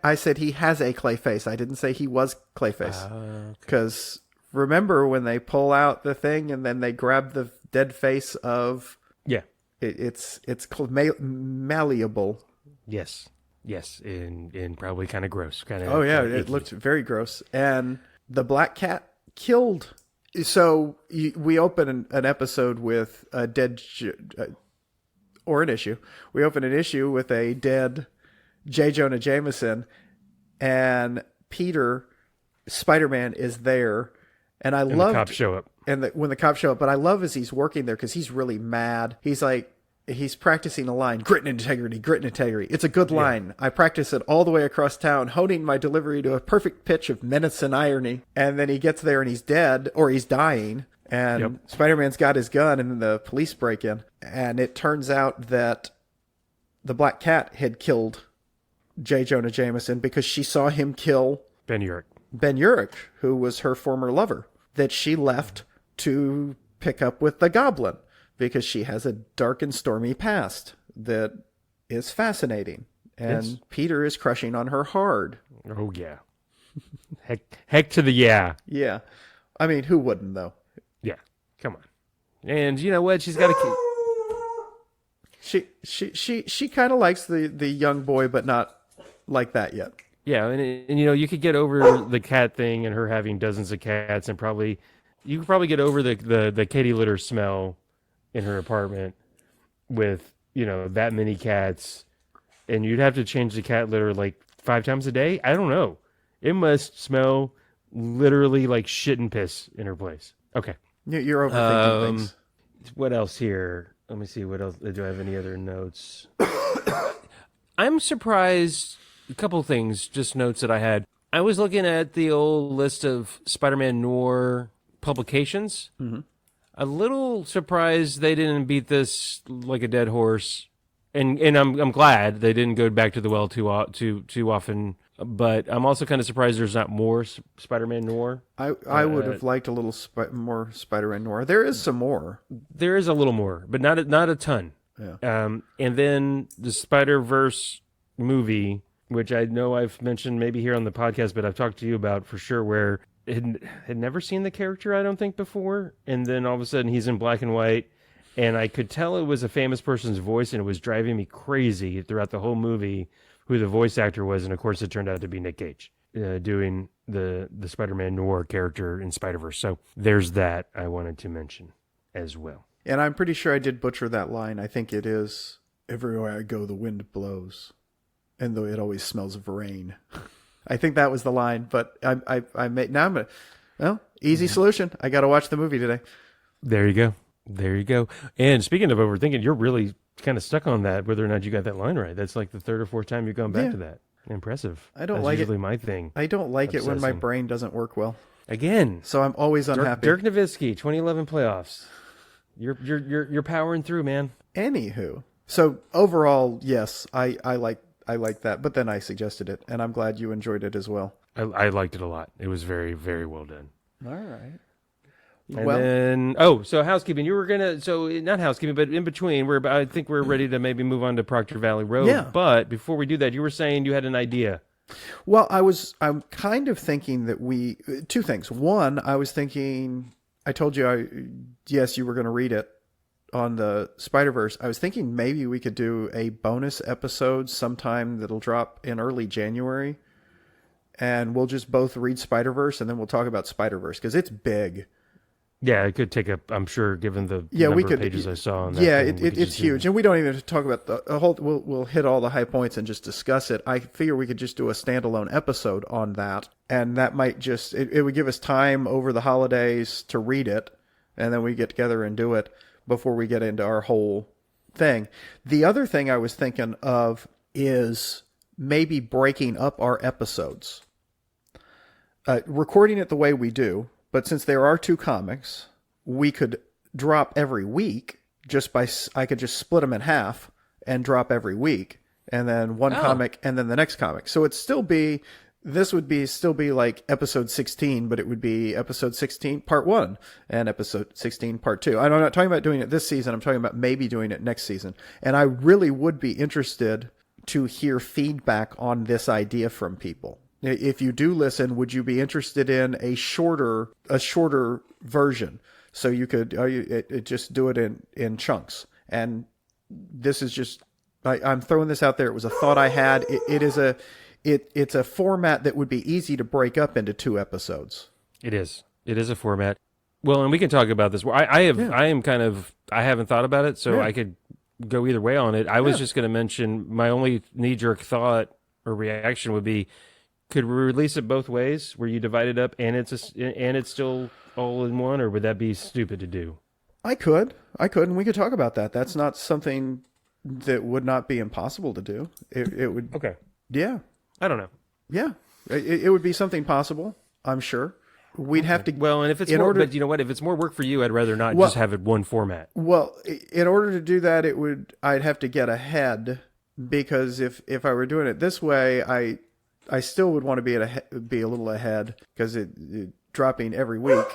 I said he has a clay face. I didn't say he was Clayface. Because remember when they pull out the thing and then they grab the dead face of... Yeah. It's called malleable. Yes, and probably kind of gross. It looked very gross. And the Black Cat killed. So we open an episode with a dead, or an issue. We open an issue with a dead J. Jonah Jameson, and Peter, Spider-Man, is there. And the cops show up. And when the cops show up, but I love as he's working there because he's really mad. He's practicing a line, grit and integrity, grit and integrity. It's a good line. I practice it all the way across town, honing my delivery to a perfect pitch of menace and irony. And then he gets there and he's dead, or he's dying. And Spider-Man's got his gun, and then the police break in. And it turns out that the Black Cat had killed J. Jonah Jameson because she saw him kill Ben Urich, who was her former lover, that she left to pick up with the Goblin because she has a dark and stormy past that is fascinating. And Peter is crushing on her hard. Oh, yeah. Heck to the yeah. Yeah. I mean, who wouldn't though? Yeah, come on. And you know what? She's got a kid. She kind of likes the young boy, but not like that yet. Yeah, and you know, you could get over the cat thing and her having dozens of cats, and you could probably get over the kitty litter smell in her apartment with, you know, that many cats, and you'd have to change the cat litter like 5 times a day. I don't know. It must smell literally like shit and piss in her place. Okay. You're overthinking things. What else here? Let me see. What else? Do I have any other notes? I'm surprised. A couple things, just notes that I had. I was looking at the old list of Spider-Man Noir publications. Mm-hmm. A little surprised they didn't beat this like a dead horse, and I'm glad they didn't go back to the well too often. But I'm also kind of surprised there's not more Spider-Man Noir. I would have liked a little more Spider-Man Noir. There is some more. There is a little more, but not a ton. Yeah. And then the Spider-Verse movie, which I know I've mentioned maybe here on the podcast, but I've talked to you about for sure, where had never seen the character, I don't think, before. And then all of a sudden he's in black and white, and I could tell it was a famous person's voice, and it was driving me crazy throughout the whole movie who the voice actor was. And of course it turned out to be Nick Cage doing the Spider-Man Noir character in Spider-Verse. So there's that I wanted to mention as well. And I'm pretty sure I did butcher that line. I think it is, "Everywhere I go, the wind blows, and though it always smells of rain." I think that was the line, but I made, now I'm going to, well, easy solution. I got to watch the movie today. There you go. There you go. And speaking of overthinking, you're really kind of stuck on that, whether or not you got that line right. That's like the 3rd or 4th time you've gone back to that. Impressive. I don't That's like usually it. my thing. I don't like it when my brain doesn't work well. Again. So I'm always unhappy. Dirk Nowitzki, 2011 playoffs. You're powering through, man. Anywho. So overall, yes, I like that, but then I suggested it, and I'm glad you enjoyed it as well. I liked it a lot. It was very, very well done. All right. And then, so housekeeping. You were gonna, so not housekeeping, but in between, I think we're ready to maybe move on to Proctor Valley Road. Yeah. But before we do that, you were saying you had an idea. Well, I'm kind of thinking that two things. One, I was thinking, I told you, yes, you were going to read it on the Spider-Verse. I was thinking maybe we could do a bonus episode sometime that'll drop in early January, and we'll just both read Spider-Verse, and then we'll talk about Spider-Verse, because it's big. Yeah, it could take up, I'm sure, given the number of pages I saw on that. Yeah, it's huge. And we don't even talk about the whole, we'll hit all the high points and just discuss it. I figure we could just do a standalone episode on that. And that might just, it would give us time over the holidays to read it. And then we get together and do it before we get into our whole thing. The other thing I was thinking of is maybe breaking up our episodes. Recording it the way we do. But since there are 2 comics, we could drop every week I could just split them in half and drop every week, and then one comic and then the next comic. So this would still be like episode 16, but it would be episode 16 part 1 and episode 16 part 2. I'm not talking about doing it this season. I'm talking about maybe doing it next season. And I really would be interested to hear feedback on this idea from people. If you do listen, would you be interested in a shorter version? So you could just do it in chunks. And this is just, I'm throwing this out there. It was a thought I had. It's a format that would be easy to break up into 2 episodes. It is a format. Well, and we can talk about this. I haven't thought about it, so I could go either way on it. I was just going to mention my only knee-jerk thought or reaction would be, could we release it both ways, where you divide it up and it's still all in one, or would that be stupid to do? I could, and we could talk about that. That's not something that would not be impossible to do. It would. Okay. Yeah. I don't know. Yeah, it would be something possible. I'm sure. We'd have to. Well, and if it's but you know what? If it's more work for you, I'd rather not just have it one format. Well, in order to do that, I'd have to get ahead, because if I were doing it this way, I still would want to be a little ahead, because it dropping every week.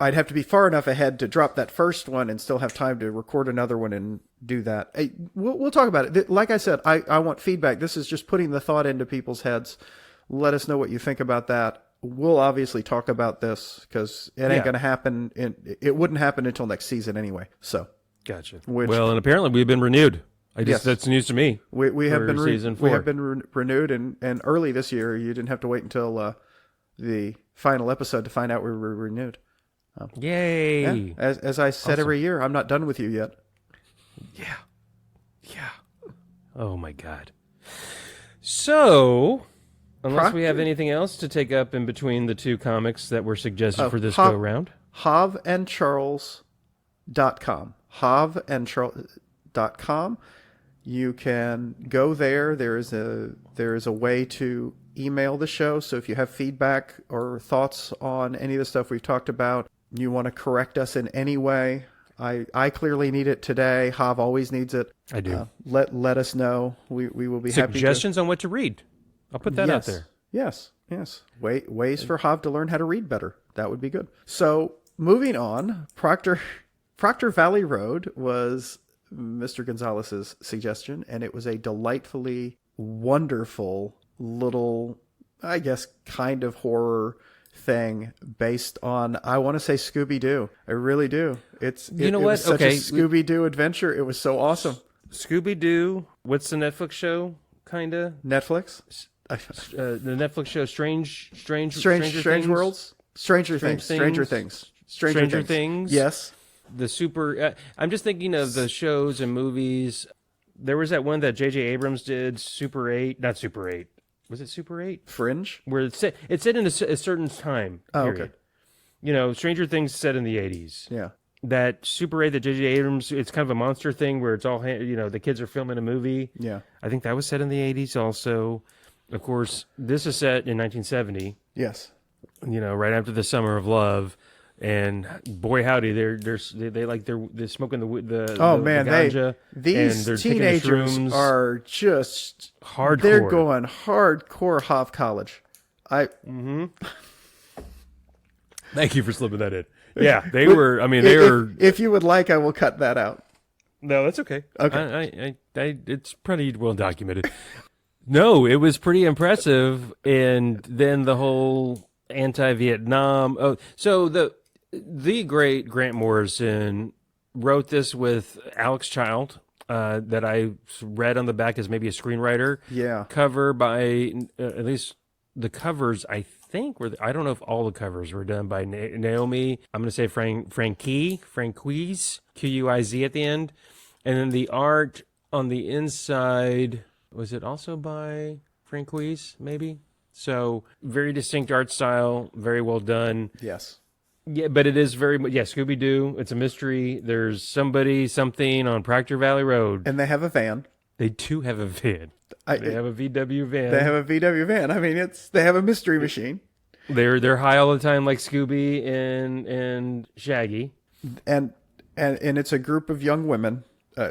I'd have to be far enough ahead to drop that first one and still have time to record another one and do that. We'll talk about it. Like I said, I want feedback. This is just putting the thought into people's heads. Let us know what you think about that. we'll obviously talk about this because it ain't going to happen. It wouldn't happen until next season anyway. So, gotcha. Which, well, and apparently we've been renewed. That's news to me. We have been season 4. We have been renewed, and early this year you didn't have to wait until the final episode to find out we were renewed. Yay! Yeah. As I said every year, I'm not done with you yet. Yeah. Oh my God. So, unless we have anything else to take up in between the 2 comics that were suggested for this go-round. HavandCharles.com. HavandCharles.com. You can go there. There is a way to email the show. So if you have feedback or thoughts on any of the stuff we've talked about, you want to correct us in any way, I clearly need it today. Hav always needs it. I do. Let us know. We will be happy. Suggestions on what to read. I'll put that out there. Yes. Ways for Hav to learn how to read better. That would be good. So moving on, Proctor Valley Road was Mr. Gonzalez's suggestion, and it was a delightfully wonderful little, I guess, kind of horror thing based on, I want to say, Scooby-Doo. I really do. It was such a Scooby-Doo adventure. It was so awesome. Scooby-Doo. What's the Netflix show? Kinda Netflix. The Netflix show Strange Worlds. Stranger Things. Yes. The super. I'm just thinking of the shows and movies. There was that one that J.J. Abrams did, Super 8. Not Super 8. Was it Super 8? Fringe? Where it's set in a certain time period. Okay. You know, Stranger Things set in the 80s. Yeah. That Super 8 that J.J. Abrams, it's kind of a monster thing where it's all, the kids are filming a movie. Yeah. I think that was set in the 80s also. Of course, this is set in 1970. Yes. Right after the Summer of Love. And boy, howdy, they're smoking the ganja. These teenagers are just hardcore. They're going hardcore Hav college. Thank you for slipping that in. Yeah, they were. I mean, they were. If you would like, I will cut that out. No, that's okay. Okay, it's pretty well documented. No, it was pretty impressive, and then the whole anti-Vietnam. Oh, so the great Grant Morrison wrote this with Alex Child, that I read on the back as maybe a screenwriter. Yeah. Cover by, at least the covers, I think, I don't know if all the covers were done by Naomi. I'm going to say Franquiz, Quiz at the end. And then the art on the inside, was it also by Franquiz, maybe? So very distinct art style, very well done. Yes. Yeah, but it is very, Scooby-Doo. It's a mystery. There's something on Proctor Valley Road. And they have a van. They do have a van. They have a VW van. They have a VW van. I mean, they have a mystery machine. They're high all the time like Scooby and Shaggy. And it's a group of young women.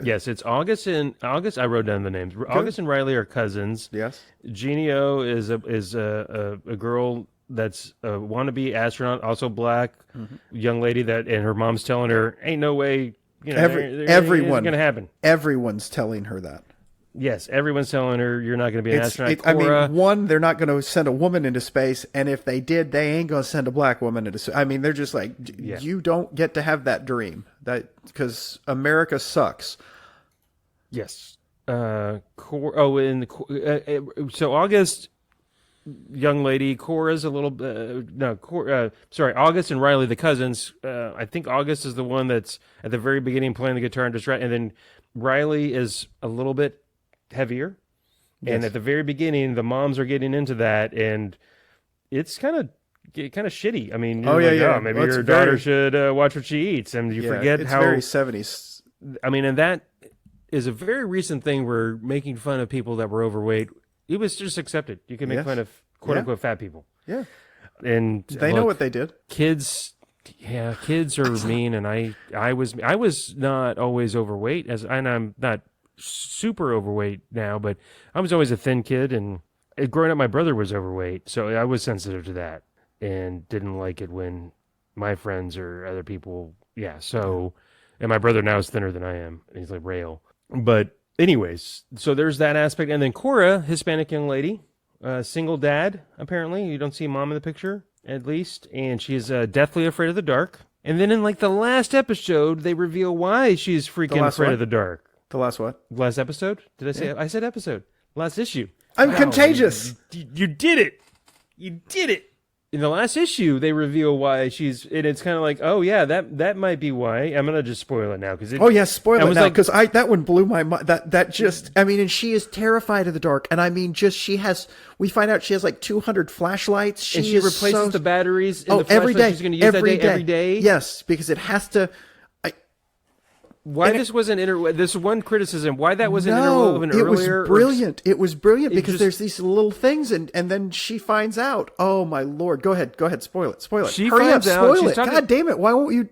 Yes, it's August. I wrote down the names. Good. August and Riley are cousins. Yes. Genio is a girl that's a wannabe astronaut, also black, young lady and her mom's telling her, ain't no way, everyone going to happen. Everyone's telling her that. Yes, everyone's telling her you're not going to be an astronaut. They're not going to send a woman into space, and if they did, they ain't going to send a black woman into space. I mean, they're just like, you don't get to have that dream, because America sucks. Yes. So August, young lady, Cora's a little August and Riley, the cousins. I think August is the one that's at the very beginning playing the guitar and and then Riley is a little bit heavier. Yes. And at the very beginning, the moms are getting into that, and it's kind of shitty. I mean, maybe your daughter should watch what she eats, and you forget it's how very 70s. I mean, and that is a very recent thing. We're making fun of people that were overweight. It was just accepted. You can make fun of quote unquote fat people. Yeah, and they know what they did. Kids are mean, and I was not always overweight, and I'm not super overweight now, but I was always a thin kid, and growing up my brother was overweight, so I was sensitive to that and didn't like it when my friends or other people and my brother now is thinner than I am, and he's like rail. But anyways, so there's that aspect, and then Cora, Hispanic young lady, single dad, apparently. You don't see mom in the picture, at least. And she's deathly afraid of the dark. And then in like the last episode, they reveal why she's freaking afraid of the dark. The last what? Last episode? Did I say? Yeah. I said episode. Last issue. I'm contagious. You did it. You did it. In the last issue, they reveal why she's, and it's kind of like, oh yeah, that might be why. I'm gonna just spoil it now because spoil it now because that one blew my mind. That just, I mean, and she is terrified of the dark, and I mean, we find out she has like 200 flashlights. And she replaces the batteries. In the every day. She's gonna use every day. Yes, because it has to. Why this wasn't this one criticism? Why that wasn't interwoven earlier? It was brilliant. It was brilliant because there's these little things, and then she finds out. Oh my Lord! Go ahead. Spoil it. She Hurry finds up. out. Spoil it. God damn it! Why won't you?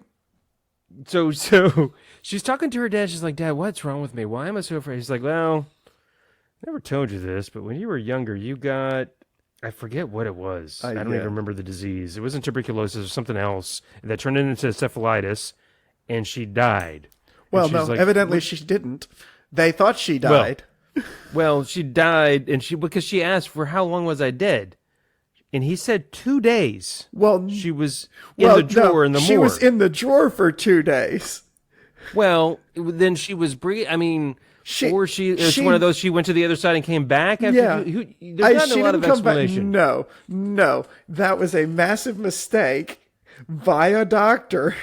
So she's talking to her dad. She's like, "Dad, what's wrong with me? Why am I so afraid?" He's like, "Well, I never told you this, but when you were younger, you got." I forget what it was. I don't even remember the disease. It wasn't tuberculosis or something else that turned into encephalitis, and she died. Well, no, like, evidently she didn't. They thought she died. Well, she died, and because she asked for how long was I dead, and he said 2 days. Well, she was in the drawer in the morgue. She was in the drawer for 2 days. Well, then she was breathing. I mean, it's one of those. She went to the other side and came back. After there's not a lot of explanation. No, that was a massive mistake by a doctor.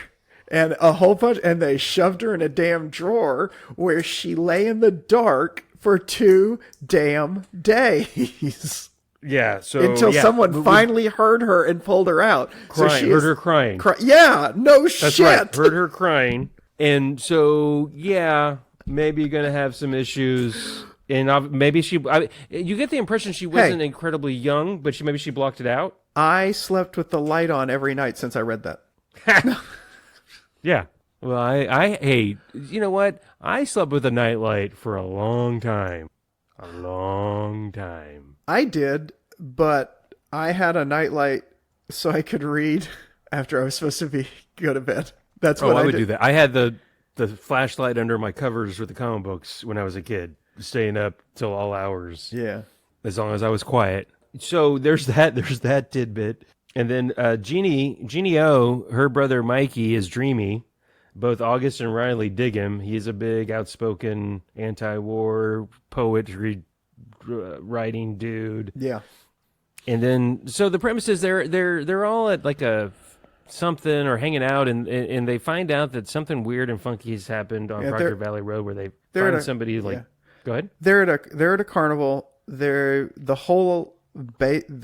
And a whole bunch, and they shoved her in a damn drawer where she lay in the dark for 2 damn days. Yeah, so until someone finally heard her and pulled her out. Crying, heard her crying. Yeah, no shit. That's right. Heard her crying, and so maybe you're gonna have some issues. And maybe you get the impression she wasn't incredibly young, but maybe she blocked it out. I slept with the light on every night since I read that. Yeah. Well, hey, you know what? I slept with a nightlight for a long time. A long time. I did, but I had a nightlight so I could read after I was supposed to go to bed. That's what I would did. do that. I had the flashlight under my covers with the comic books when I was a kid, staying up till all hours. Yeah. As long as I was quiet. So there's that tidbit. And then Jeannie O, her brother Mikey, is dreamy. Both August and Riley dig him. He's a big, outspoken, anti-war poetry writing dude. Yeah. And then, so the premise is they're all at like a something or hanging out, and they find out that something weird and funky has happened on Proctor Valley Road, where they find somebody like. Yeah. Go ahead. They're at a carnival. The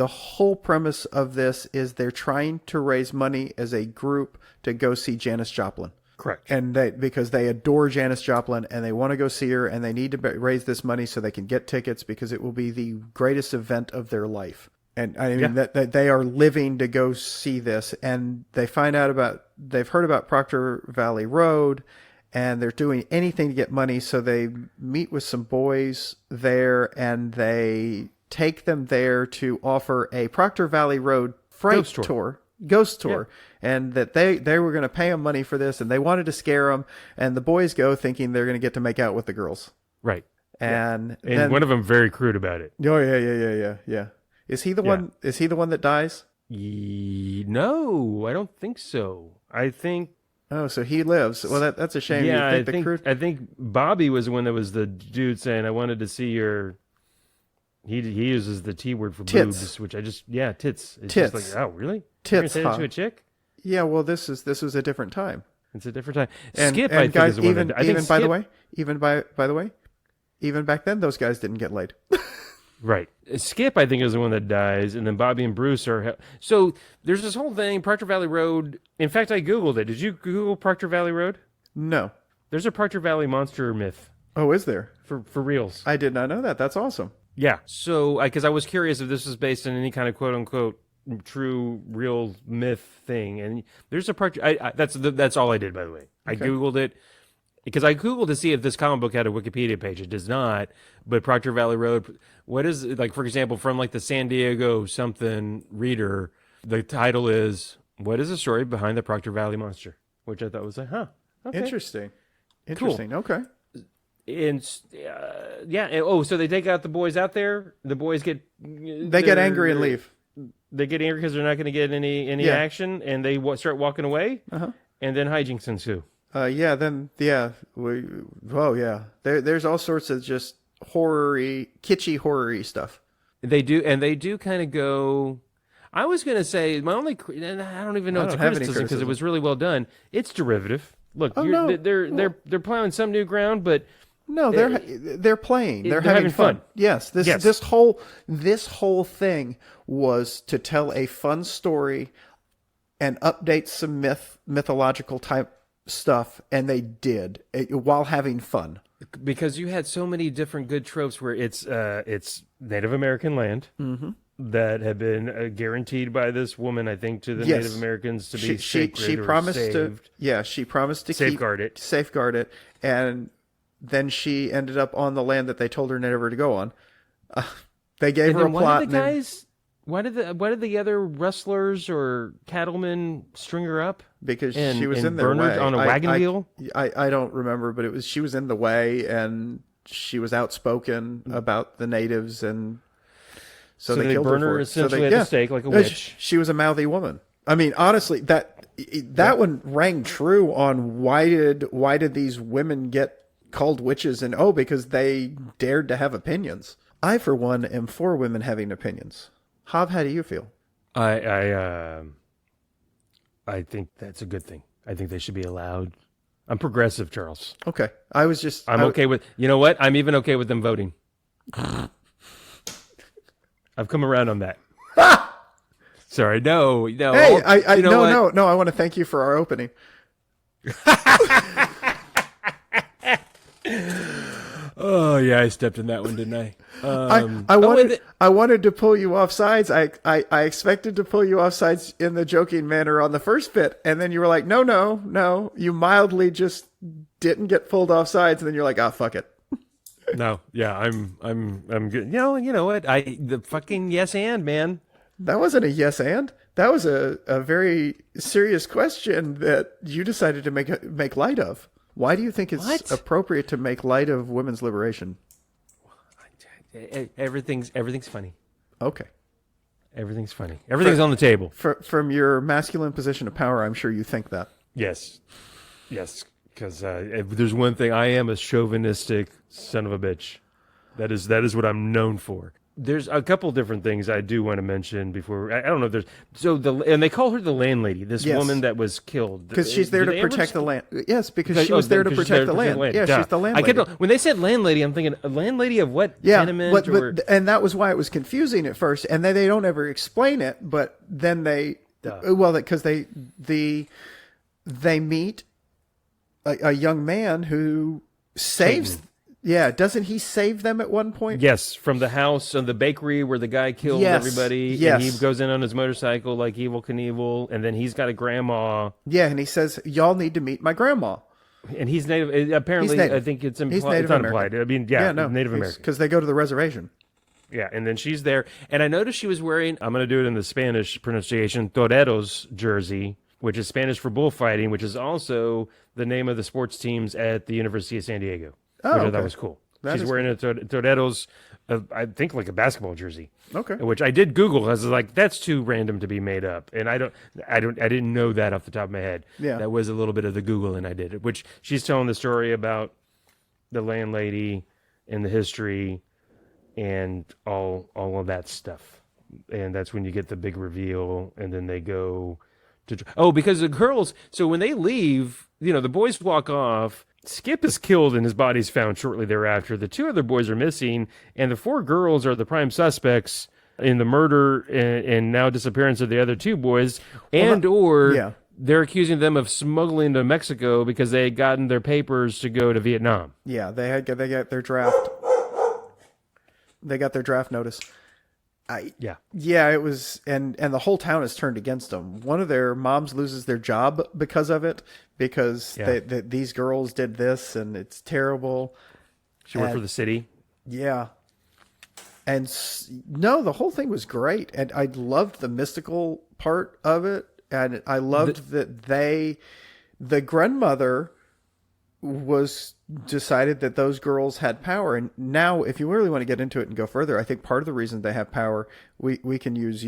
whole premise of this is they're trying to raise money as a group to go see Janis Joplin. Correct. And because they adore Janis Joplin and they want to go see her, and they need to raise this money so they can get tickets because it will be the greatest event of their life. And I mean that they are living to go see this, and they've heard about Proctor Valley Road, and they're doing anything to get money. So they meet with some boys there, and they take them there to offer a Proctor Valley Road ghost tour, and that they were going to pay them money for this, and they wanted to scare them, and the boys go thinking they're going to get to make out with the girls. Right. And then, one of them very crude about it. Oh yeah. Is he the one? Is he the one that dies? No, I don't think so. I think. Oh, so he lives. Well, that's a shame. Yeah, I think Bobby was the one that was the dude saying, "I wanted to see your." He uses the T word for tits. Boobs, which I just tits. It's tits. just like, oh really? Tits. You're gonna say that to a chick? Yeah. Well, this was a different time. It's a different time. And, Skip, and I guys, think, is the one even by the way, even back then, those guys didn't get laid. Right. Skip, I think, is the one that dies, and then Bobby and Bruce are. So there's this whole thing, Proctor Valley Road. In fact, I Googled it. Did you Google Proctor Valley Road? No. There's a Proctor Valley monster myth. Oh, is there? For reals. I did not know that. That's awesome. Yeah. So, because I was curious if this was based on any kind of quote-unquote true, real myth thing. And there's a Proctor... That's all I did, by the way. Okay. I Googled it. Because I Googled to see if this comic book had a Wikipedia page. It does not. But Proctor Valley Road, what is, like, for example, from like the San Diego something reader, the title is, "What is the story behind the Proctor Valley monster?" Which I thought was like, huh. Okay. Interesting. Cool. Okay. And so they take out the boys out there. The boys get angry and leave. They get angry because they're not going to get any action, and they start walking away. And then hijinks ensue. There's all sorts of just kitschy horror-y stuff. They do kind of go. I was going to say my only, and I don't even know it's a criticism because it was really well done. It's derivative. Look, they're plowing some new ground, but no, they're playing. They're having fun. Yes, this whole thing was to tell a fun story and update some mythological type stuff, and they did while having fun. Because you had so many different good tropes where it's Native American land that had been guaranteed by this woman, I think, to the Native Americans to be sacred. She promised saved. she promised to safeguard it, and then she ended up on the land that they told her never to go on. They gave her a plot. Why did the other rustlers or cattlemen string her up? Because she was in their way on a wagon wheel. I don't remember, but she was in the way, and she was outspoken about the natives, and so they killed burn her. Her essentially at the stake like a witch. She was a mouthy woman. I mean, honestly, that one rang true on why did these women get called witches? And because they dared to have opinions. I, for one, am for women having opinions. Hob, how do you feel? I think that's a good thing. I think they should be allowed. I'm progressive, Charles. Okay. I'm okay with, you know what? I'm even okay with them voting. I've come around on that. Sorry. No. Hey, no. I want to thank you for our opening. Oh yeah, I stepped in that one, didn't I? I wanted to pull you off sides. I expected to pull you off sides in the joking manner on the first bit, and then you were like, no. You mildly just didn't get pulled off sides, and then you're like, fuck it. No, yeah, I'm good. You know what? The fucking yes and man. That wasn't a yes and. That was a very serious question that you decided to make light of. Why do you think it's appropriate to make light of women's liberation? Everything's funny. Okay. Everything's funny. Everything's on the table. From your masculine position of power, I'm sure you think that. Yes. Because if there's one thing, I am a chauvinistic son of a bitch. That is what I'm known for. There's a couple different things I do want to mention before. I don't know if there's and they call her the landlady. This woman that was killed because she's there to protect the land. Yes, because she was there to protect the land. Yeah, she's the landlady. When they said landlady, I'm thinking a landlady of what? Yeah, tenement and that was why it was confusing at first. And then they don't ever explain it, but then because they meet a young man who saves. Satan. Yeah, doesn't he save them at one point? Yes, from the house and the bakery where the guy killed everybody. Yes. And he goes in on his motorcycle like Evel Knievel, and then he's got a grandma. Yeah, and he says, y'all need to meet my grandma. And he's native. Apparently, I think it's implied. It's not implied. I mean, Native American. Because they go to the reservation. Yeah, and then she's there. And I noticed she was wearing, I'm going to do it in the Spanish pronunciation, Toreros jersey, which is Spanish for bullfighting, which is also the name of the sports teams at the University of San Diego. Oh, okay. That was cool. She's wearing a Toreros, I think like a basketball jersey. Okay. Which I did Google. I was like, that's too random to be made up, and I didn't know that off the top of my head. Yeah. That was a little bit of the Google, and I did it. Which she's telling the story about the landlady and the history, and all of that stuff, and that's when you get the big reveal, and then they go to because the girls. So when they leave, the boys walk off. Skip is killed and his body's found shortly thereafter. The two other boys are missing, and the four girls are the prime suspects in the murder and now disappearance of the other two boys, they're accusing them of smuggling to Mexico because they had gotten their papers to go to Vietnam. Yeah, they got their draft. They got their draft notice. It was, and the whole town is turned against them. One of their moms loses their job because of it, because these girls did this, and it's terrible. She worked for the city. Yeah. And no, the whole thing was great, and I loved the mystical part of it, and I loved that the grandmother was decided that those girls had power. And now, if you really want to get into it and go further, I think part of the reason they have power, we can use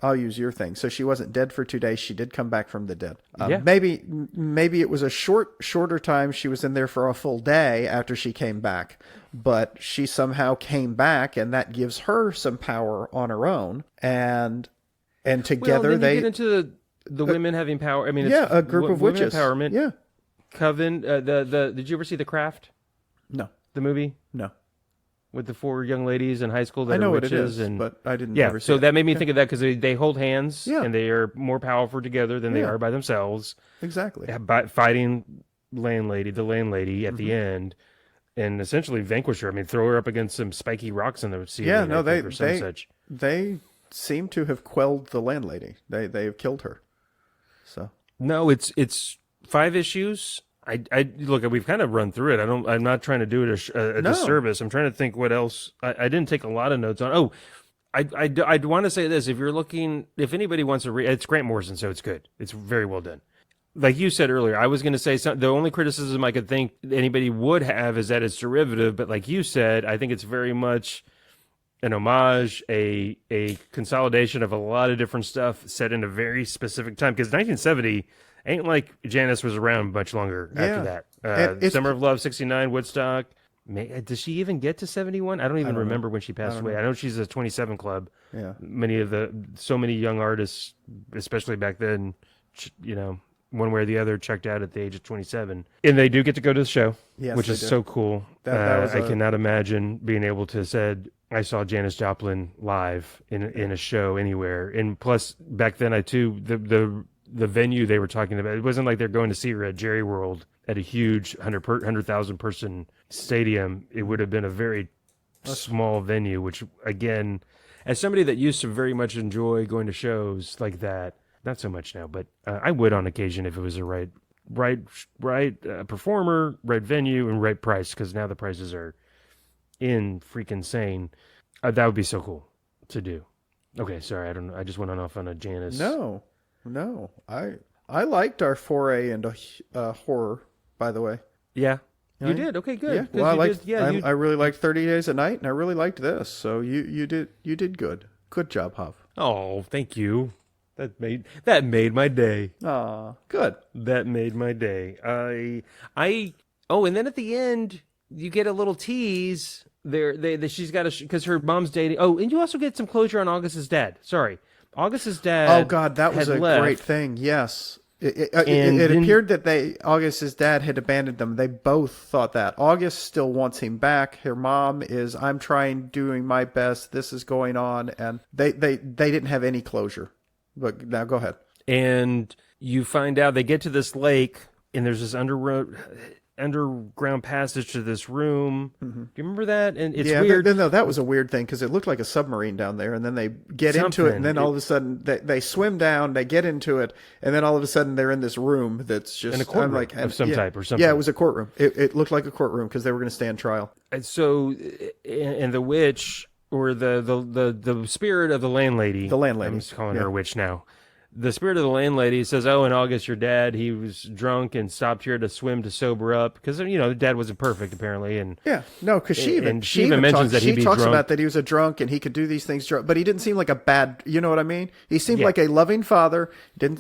I'll use your thing. So she wasn't dead for 2 days. She did come back from the dead. Maybe it was a shorter time. She was in there for a full day after she came back, but she somehow came back, and that gives her some power on her own. And together they get into the women having power. I mean, it's a group of witches. Empowerment. Yeah. Coven. Did you ever see The Craft? No. The movie? No. With the 4 young ladies in high school that I know are what witches, it is, but I didn't. Yeah, ever see so it. that made me think of that because they hold hands, Yeah. and they are more powerful together than they are by themselves. Exactly. Fighting the landlady at the end, and essentially vanquish her. I mean, throw her up against some spiky rocks in the ceiling. Yeah, no, they seem to have quelled the landlady. They have killed her. So no, it's 5 issues. I look, we've kind of run through it. I'm not trying to do it a disservice. I'm trying to think what else. I didn't take a lot of notes on. Oh, I'd want to say this. If anybody wants to read, it's Grant Morrison, so it's good. It's very well done. Like you said earlier, I was going to say the only criticism I could think anybody would have is that it's derivative. But like you said, I think it's very much an homage, a consolidation of a lot of different stuff set in a very specific time. Because 1970 ain't like Janice was around much longer after that. Summer of Love, 69, Woodstock. Does she even get to 71? I don't even remember when she passed away. I know she's a 27 club. Yeah. So many young artists, especially back then, one way or the other, checked out at the age of 27. And they do get to go to the show, which is so cool. I cannot imagine being able to said, I saw Janis Joplin live in a show anywhere. And plus, back then, the venue they were talking about, it wasn't like they're going to see her at Jerry World at a huge 100,000 person stadium. It would have been a very small venue, which again, as somebody that used to very much enjoy going to shows like that, not so much now, but I would on occasion if it was a right performer, right venue, and right price, because now the prices are in freaking insane. That would be so cool to do. Okay, sorry, I don't know. I just went off on a Janice. No, I liked our foray into horror, by the way. Yeah, you did. Okay, good. Yeah, well, I really liked 30 Days a Night, and I really liked this. So you did good. Good job, Hav. Oh, thank you. That made my day. Aw, good. That made my day. And then at the end you get a little tease. She's got because her mom's dating. Oh, and you also get some closure on August's dad. Sorry. August's dad. Oh God, that was a great thing. Yes, it appeared that August's dad had abandoned them. They both thought that. August still wants him back. Her mom is, I'm doing my best. This is going on, and they didn't have any closure. But now go ahead. And you find out they get to this lake, and there's this underground passage to this room. Mm-hmm. Do you remember that? And it's weird. No, that was a weird thing because it looked like a submarine down there, and then they get into it, and then all of a sudden they swim down, they get into it, and then all of a sudden they're in this room that's just in a courtroom of some type or something. Yeah, it was a courtroom. It looked like a courtroom because they were going to stand trial. And so, and the witch or the spirit of the landlady. I'm just calling her a witch now. The spirit of the landlady says, "Oh, in August, your dad, he was drunk and stopped here to swim to sober up because the dad wasn't perfect apparently." And because she even mentions that he talks about that he was a drunk and he could do these things drunk, but he didn't seem like a bad. You know what I mean? He seemed like a loving father.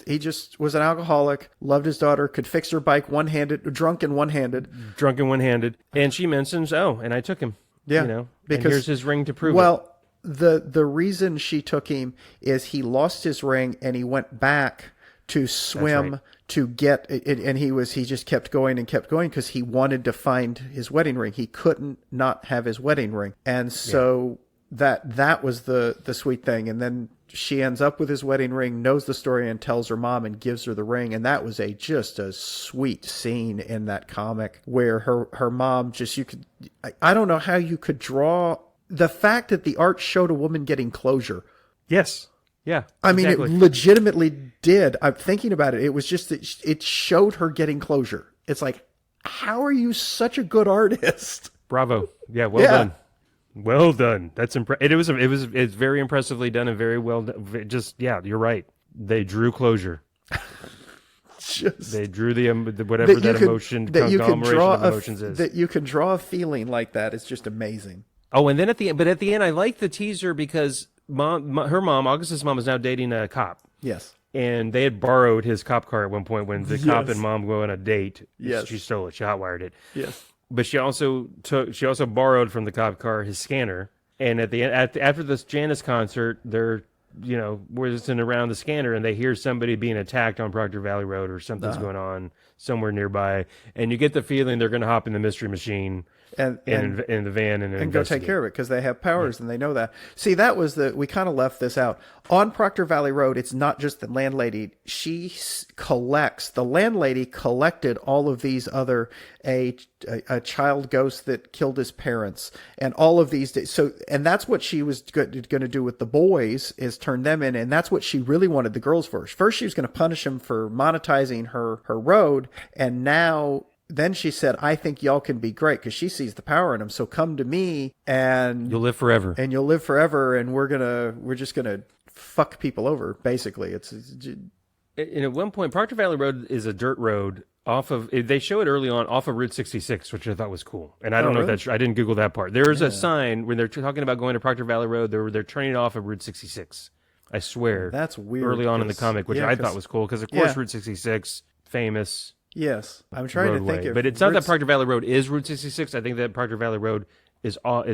He just was an alcoholic, loved his daughter, could fix her bike drunk and one-handed. And she mentions, "Oh, and I took him." Yeah, because and here's his ring to prove it. Well, the reason she took him is he lost his ring and he went back to swim to get it, and he just kept going because he wanted to find his wedding ring. He couldn't not have his wedding ring, and so that was the sweet thing. And then she ends up with his wedding ring, knows the story, and tells her mom and gives her the ring. And that was just a sweet scene in that comic where her mom I don't know how you could draw the fact that the art showed a woman getting closure. Yes. Yeah. I mean, it legitimately did. I'm thinking about it. It was just that it showed her getting closure. It's like, how are you such a good artist? Bravo. Yeah. Well done. Well done. That's it's very impressively done and very well done. You're right. They drew closure. just they drew the whatever that emotion conglomeration of emotions is. That you can draw a feeling like that is just amazing. Oh, and then at the end, I like the teaser because her mom, August's mom, is now dating a cop. Yes. And they had borrowed his cop car at one point when the cop and mom go on a date. Yes. She stole it. She hotwired it. Yes. But she also borrowed from the cop car his scanner. And at the end, after this Janis concert, they're whizzing around the scanner, and they hear somebody being attacked on Proctor Valley Road, or something's going on somewhere nearby, and you get the feeling they're going to hop in the mystery machine and in the van and go take care of it because they have powers and they know that. See, that was we kind of left this out. On Proctor Valley Road, it's not just the landlady. The landlady collected all of these other, a child ghost that killed his parents and all of these. And that's what she was going to do with the boys, is turn them in. And that's what she really wanted the girls for. First, she was going to punish them for monetizing her road. And then she said, I think y'all can be great, because she sees the power in them. So come to me and you'll live forever. And you'll live forever. And we're just going to fuck people over. Basically, and at one point, Proctor Valley Road is a dirt road they show it early on off of Route 66, which I thought was cool. And I don't know if that's, I didn't Google that part. There's a sign when they're talking about going to Proctor Valley Road, they're turning off of Route 66. I swear. That's weird. Early on in the comic, which I thought was cool, because of course Route 66, famous. Yes, I'm trying roadway. to think. But it's not that Proctor Valley Road is Route 66. I think that Proctor Valley Road is off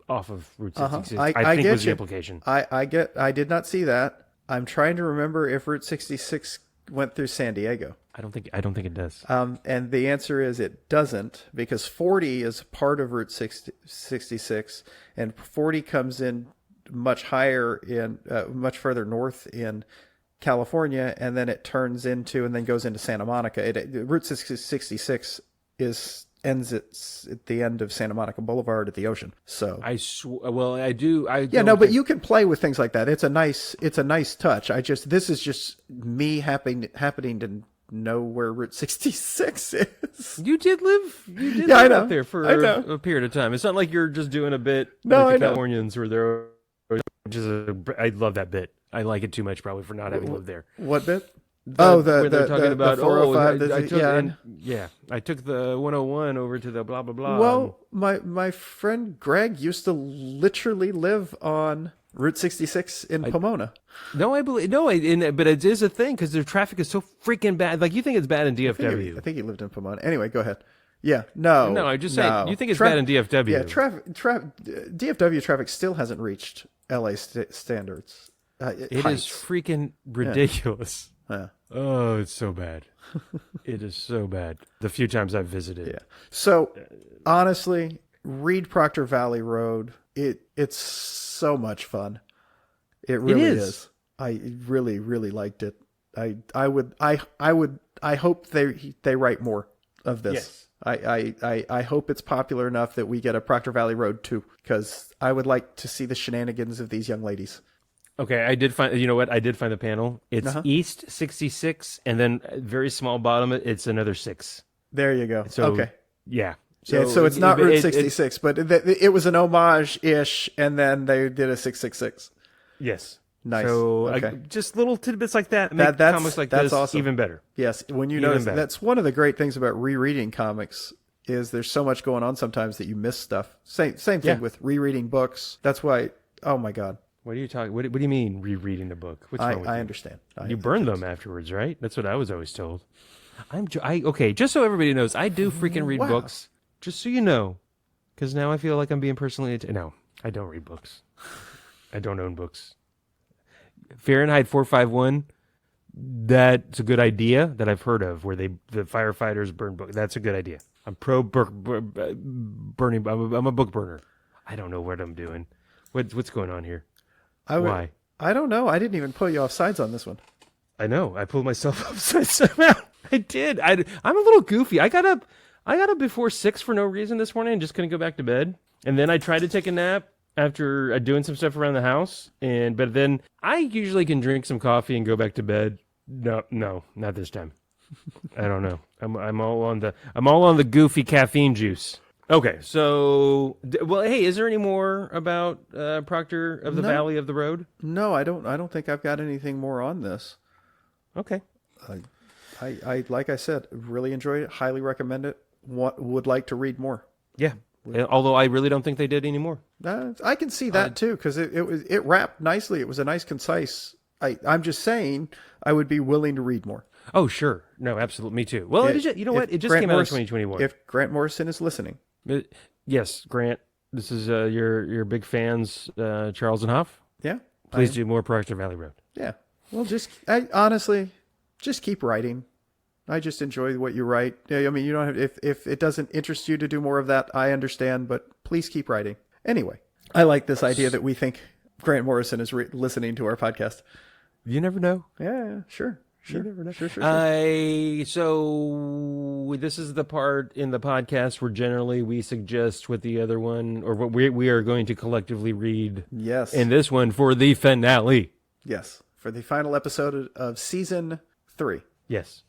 of Route 66. I think was the implication. I did not see that. I'm trying to remember if Route 66 went through San Diego. I don't think it does. And the answer is it doesn't, because 40 is part of Route 66, and 40 comes in much higher much further north in California, and then it turns into and then goes into Santa Monica. Route 66 ends at the end of Santa Monica Boulevard at the ocean. So but you can play with things like that. It's a nice touch. This is just me happening to know where Route 66 is. You did live out there for a period of time. It's not like you're just doing a bit like the Californians where they're I love that bit. I like it too much probably for not having lived there. What bit? Where they're talking about 405. I took the 101 over to the blah blah blah. Well, my friend Greg used to literally live on Route 66 in Pomona. But it is a thing because their traffic is so freaking bad. Like, you think it's bad in DFW. I think he lived in Pomona. Anyway, go ahead. Yeah, no. No, I just say you think it's bad in DFW. Yeah, DFW traffic still hasn't reached LA standards. It is freaking ridiculous. Yeah. Oh, it's so bad. It is so bad. The few times I've visited. Yeah. So, honestly, read Proctor Valley Road. It's so much fun. It really is. I really, really liked it. I hope they write more of this. Yes. I hope it's popular enough that we get a Proctor Valley Road 2, because I would like to see the shenanigans of these young ladies. Okay, I did find the panel. It's East 66, and then very small bottom, it's another 6. There you go. So, okay. Yeah. So it's not Route 66, but it was an homage-ish, and then they did a 666. Yes. Nice. So okay. Just little tidbits like that make comics like this awesome. Even better. Yes, when you notice, that's one of the great things about rereading comics, is there's so much going on sometimes that you miss stuff. Same thing with rereading books. That's why, oh my God. What are you talking? What do you mean rereading the book? What's wrong with you? I understand. You burn them afterwards, right? That's what I was always told. Okay, just so everybody knows, I do freaking read books. Just so you know, because now I feel like I'm being personally. No, I don't read books. I don't own books. Fahrenheit 451. That's a good idea that I've heard of, where the firefighters burn books. That's a good idea. I'm pro burning. I'm a book burner. I don't know what I'm doing. What's going on here? Why? I don't know. I didn't even pull you off sides on this one. I know. I pulled myself off sides somehow. I did. I'm a little goofy. I got up before 6 for no reason this morning and just couldn't go back to bed. And then I tried to take a nap after doing some stuff around the house. But then I usually can drink some coffee and go back to bed. No, not this time. I don't know. I'm all on the goofy caffeine juice. Okay, so hey, is there any more about Proctor of the Valley of the Road? No, I don't think I've got anything more on this. Okay. I like I said, really enjoyed it. Highly recommend it. Would like to read more. Yeah. Although I really don't think they did anymore. I can see that too, because it wrapped nicely. It was a nice, concise. I'm just saying, I would be willing to read more. Oh, sure. No, absolutely. Me too. Well, you know what? It just came out in 2021. If Grant Morrison is listening. Yes, Grant. This is your big fans, Charles and Huff. Yeah. Please do more Proctor Valley Road. Yeah. Well, honestly, just keep writing. I just enjoy what you write. I mean, you don't have, if it doesn't interest you to do more of that, I understand, but please keep writing. Anyway, I like this idea that we think Grant Morrison is listening to our podcast. You never know. Yeah, sure. You never know. Sure. So this is the part in the podcast where generally we suggest what the other one, or what we are going to collectively read. Yes. In this one for the finale. Yes. For the final episode of season 3. Yes.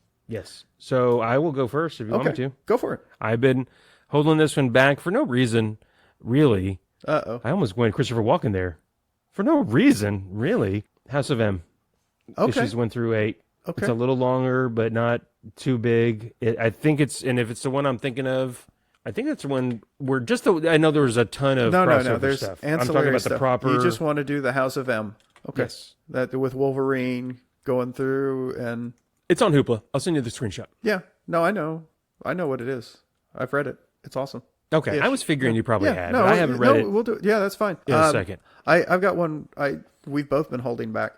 So I will go first if you want me to. Go for it. I've been holding this one back for no reason, really. Uh-oh. I almost went Christopher Walken there. For no reason, really. House of M. Okay. Issues 1 through 8. Okay. It's a little longer, but not too big. I think it's, and if it's the one I'm thinking of, I think that's the one where I know there was a ton of crossover there's stuff. ancillary I'm talking about stuff. the proper. You just want to do the House of M. Okay. Yes. That with Wolverine going through and. It's on Hoopla. I'll send you the screenshot. Yeah. No, I know what it is. I've read it. It's awesome. Okay. I was figuring you probably had, no, but I haven't read it. We'll do it. Yeah, that's fine. In a second. I've got one. We've both been holding back,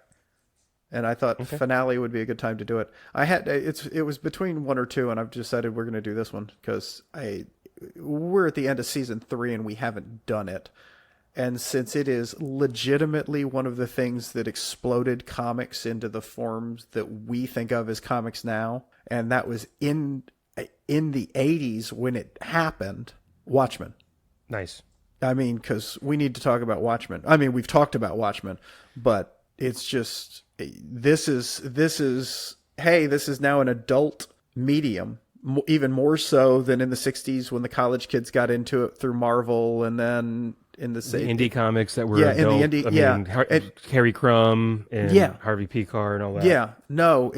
and I thought finale would be a good time to do it. It was between 1 or 2, and I've decided we're going to do this one because we're at the end of season 3 and we haven't done it. And since it is legitimately one of the things that exploded comics into the forms that we think of as comics now, and that was in the 80s when it happened, Watchmen. Nice. I mean, because we need to talk about Watchmen. I mean, we've talked about Watchmen, but it's just, this is now an adult medium, even more so than in the 60s when the college kids got into it through Marvel, and then in the indie comics that were adult. In the indie, Harry Crumb and Harvey Pekar and all that. Yeah, no,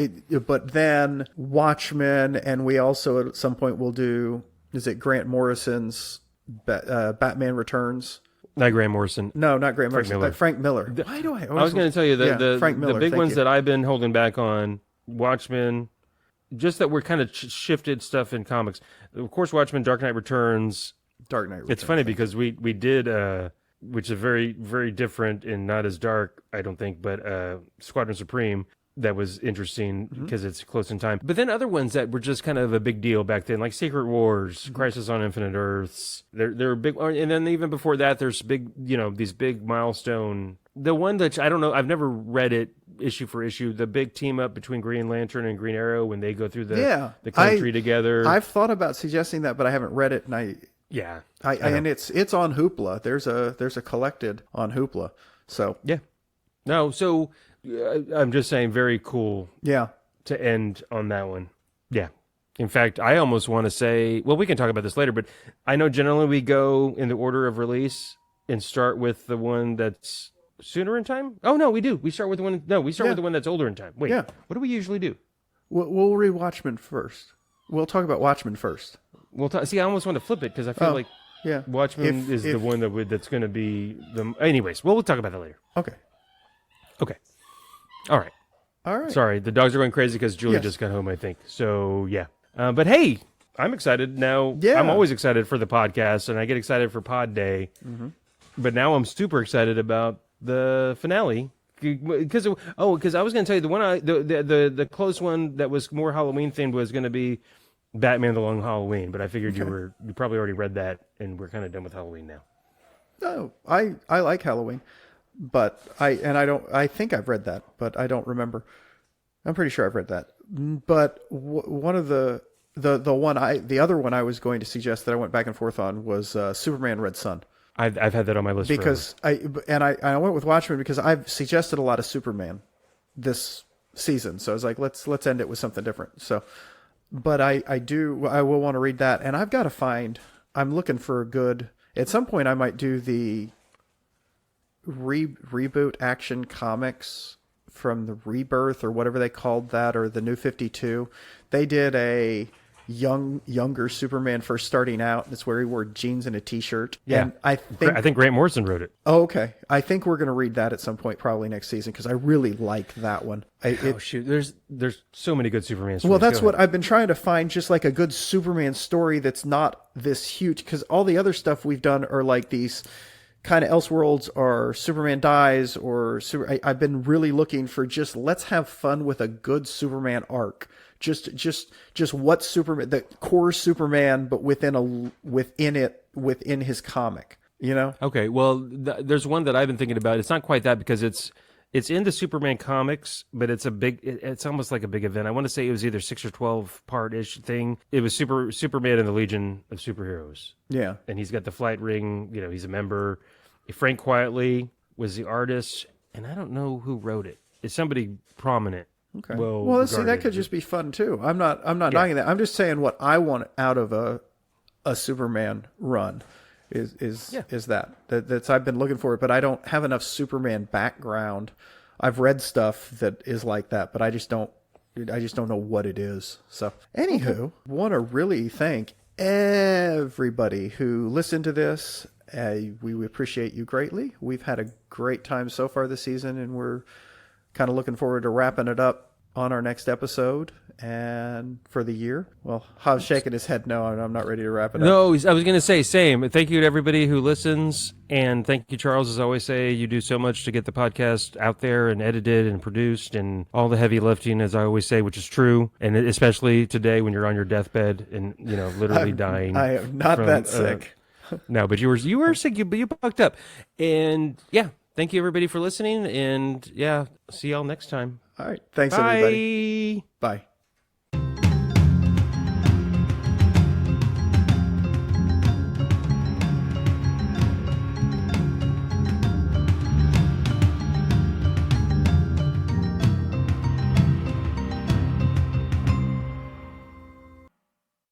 but then Watchmen, and we also at some point will do, is it Grant Morrison's Batman Returns? Not Grant Morrison. No, not Grant Morrison. Frank Miller. Why do I was going to tell you Frank Miller, the big ones that I've been holding back on, Watchmen, just that we're kind of shifted stuff in comics. Of course, Watchmen, Dark Knight Returns. It's funny because we did, which is very, very different and not as dark, I don't think, but Squadron Supreme. That was interesting because it's close in time. But then other ones that were just kind of a big deal back then, like Secret Wars, Crisis on Infinite Earths. They're big, and then even before that, there's big, these big milestone. The one that I don't know, I've never read it issue for issue. The big team up between Green Lantern and Green Arrow when they go through the country together. I've thought about suggesting that, but I haven't read it, and and it's on Hoopla. There's a collected on Hoopla. So yeah, no, so. I'm just saying, very cool. Yeah. To end on that one. Yeah. In fact, I almost want to say, well, we can talk about this later, but I know generally we go in the order of release and start with the one that's sooner in time. Oh no, we do. We start with the one. No, we start with the one that's older in time. Wait. Yeah. What do we usually do? We'll read Watchmen first. We'll talk about Watchmen first. See, I almost want to flip it because I feel like Watchmen is the one that's going to be the. Anyways, we'll talk about that later. Okay. All right. Sorry, the dogs are going crazy because Julie just got home, I think. So, yeah. But hey, I'm excited now. Yeah. I'm always excited for the podcast, and I get excited for Pod Day. Mm-hmm. But now I'm super excited about the finale. Because I was going to tell you, the close one that was more Halloween themed was going to be Batman the Long Halloween. But I figured you probably already read that, and we're kind of done with Halloween now. No, I like Halloween. But I think I've read that, but I don't remember. I'm pretty sure I've read that. But one of the other one I was going to suggest that I went back and forth on was Superman Red Sun. I've had that on my list because forever. I went with Watchmen because I've suggested a lot of Superman this season, so I was like, let's end it with something different. So, but I will want to read that, and I've got to find. I'm looking for a good. At some point, I might do the reboot Action Comics the Rebirth or whatever they called that, or the New 52. They did a younger Superman first starting out. It's where he wore jeans and a t-shirt. Yeah, and I think Grant Morrison wrote it. Oh, okay. I think we're going to read that at some point, probably next season, because I really like that one. Shoot, there's so many good Superman stories. Well, that's what I've been trying to find, just like a good Superman story that's not this huge, because all the other stuff we've done are like these kind of Elseworlds, or Superman dies, or I've been really looking for just let's have fun with a good Superman arc. Just what Superman, the core Superman, but within his comic, you know? Okay, well, there's one that I've been thinking about. It's not quite that, because it's in the Superman comics, but it's it's almost like a big event. I want to say it was either 6 or 12 part-ish thing. It was Superman and the Legion of Superheroes. Yeah. And he's got the flight ring, he's a member. Frank Quietly was the artist, and I don't know who wrote it. It's somebody prominent. Okay. Well, see, that could just be fun too. I'm not knocking that. I'm just saying what I want out of a Superman run is that's I've been looking for it, but I don't have enough Superman background. I've read stuff that is like that, but I just don't know what it is. So, anywho, want to really thank everybody who listened to this. We appreciate you greatly. We've had a great time so far this season, and we're kind of looking forward to wrapping it up on our next episode and for the year. Well, Hav's shaking his head no, and I'm not ready to wrap it up. No, I was going to say same. Thank you to everybody who listens, and thank you, Charles. As I always say, you do so much to get the podcast out there and edited and produced and all the heavy lifting, as I always say, which is true, and especially today when you're on your deathbed and literally dying. I am not that sick. No, but you were sick. You bucked up, and yeah. Thank you, everybody, for listening, and, see y'all next time. All right. Thanks, Bye. everybody. Bye.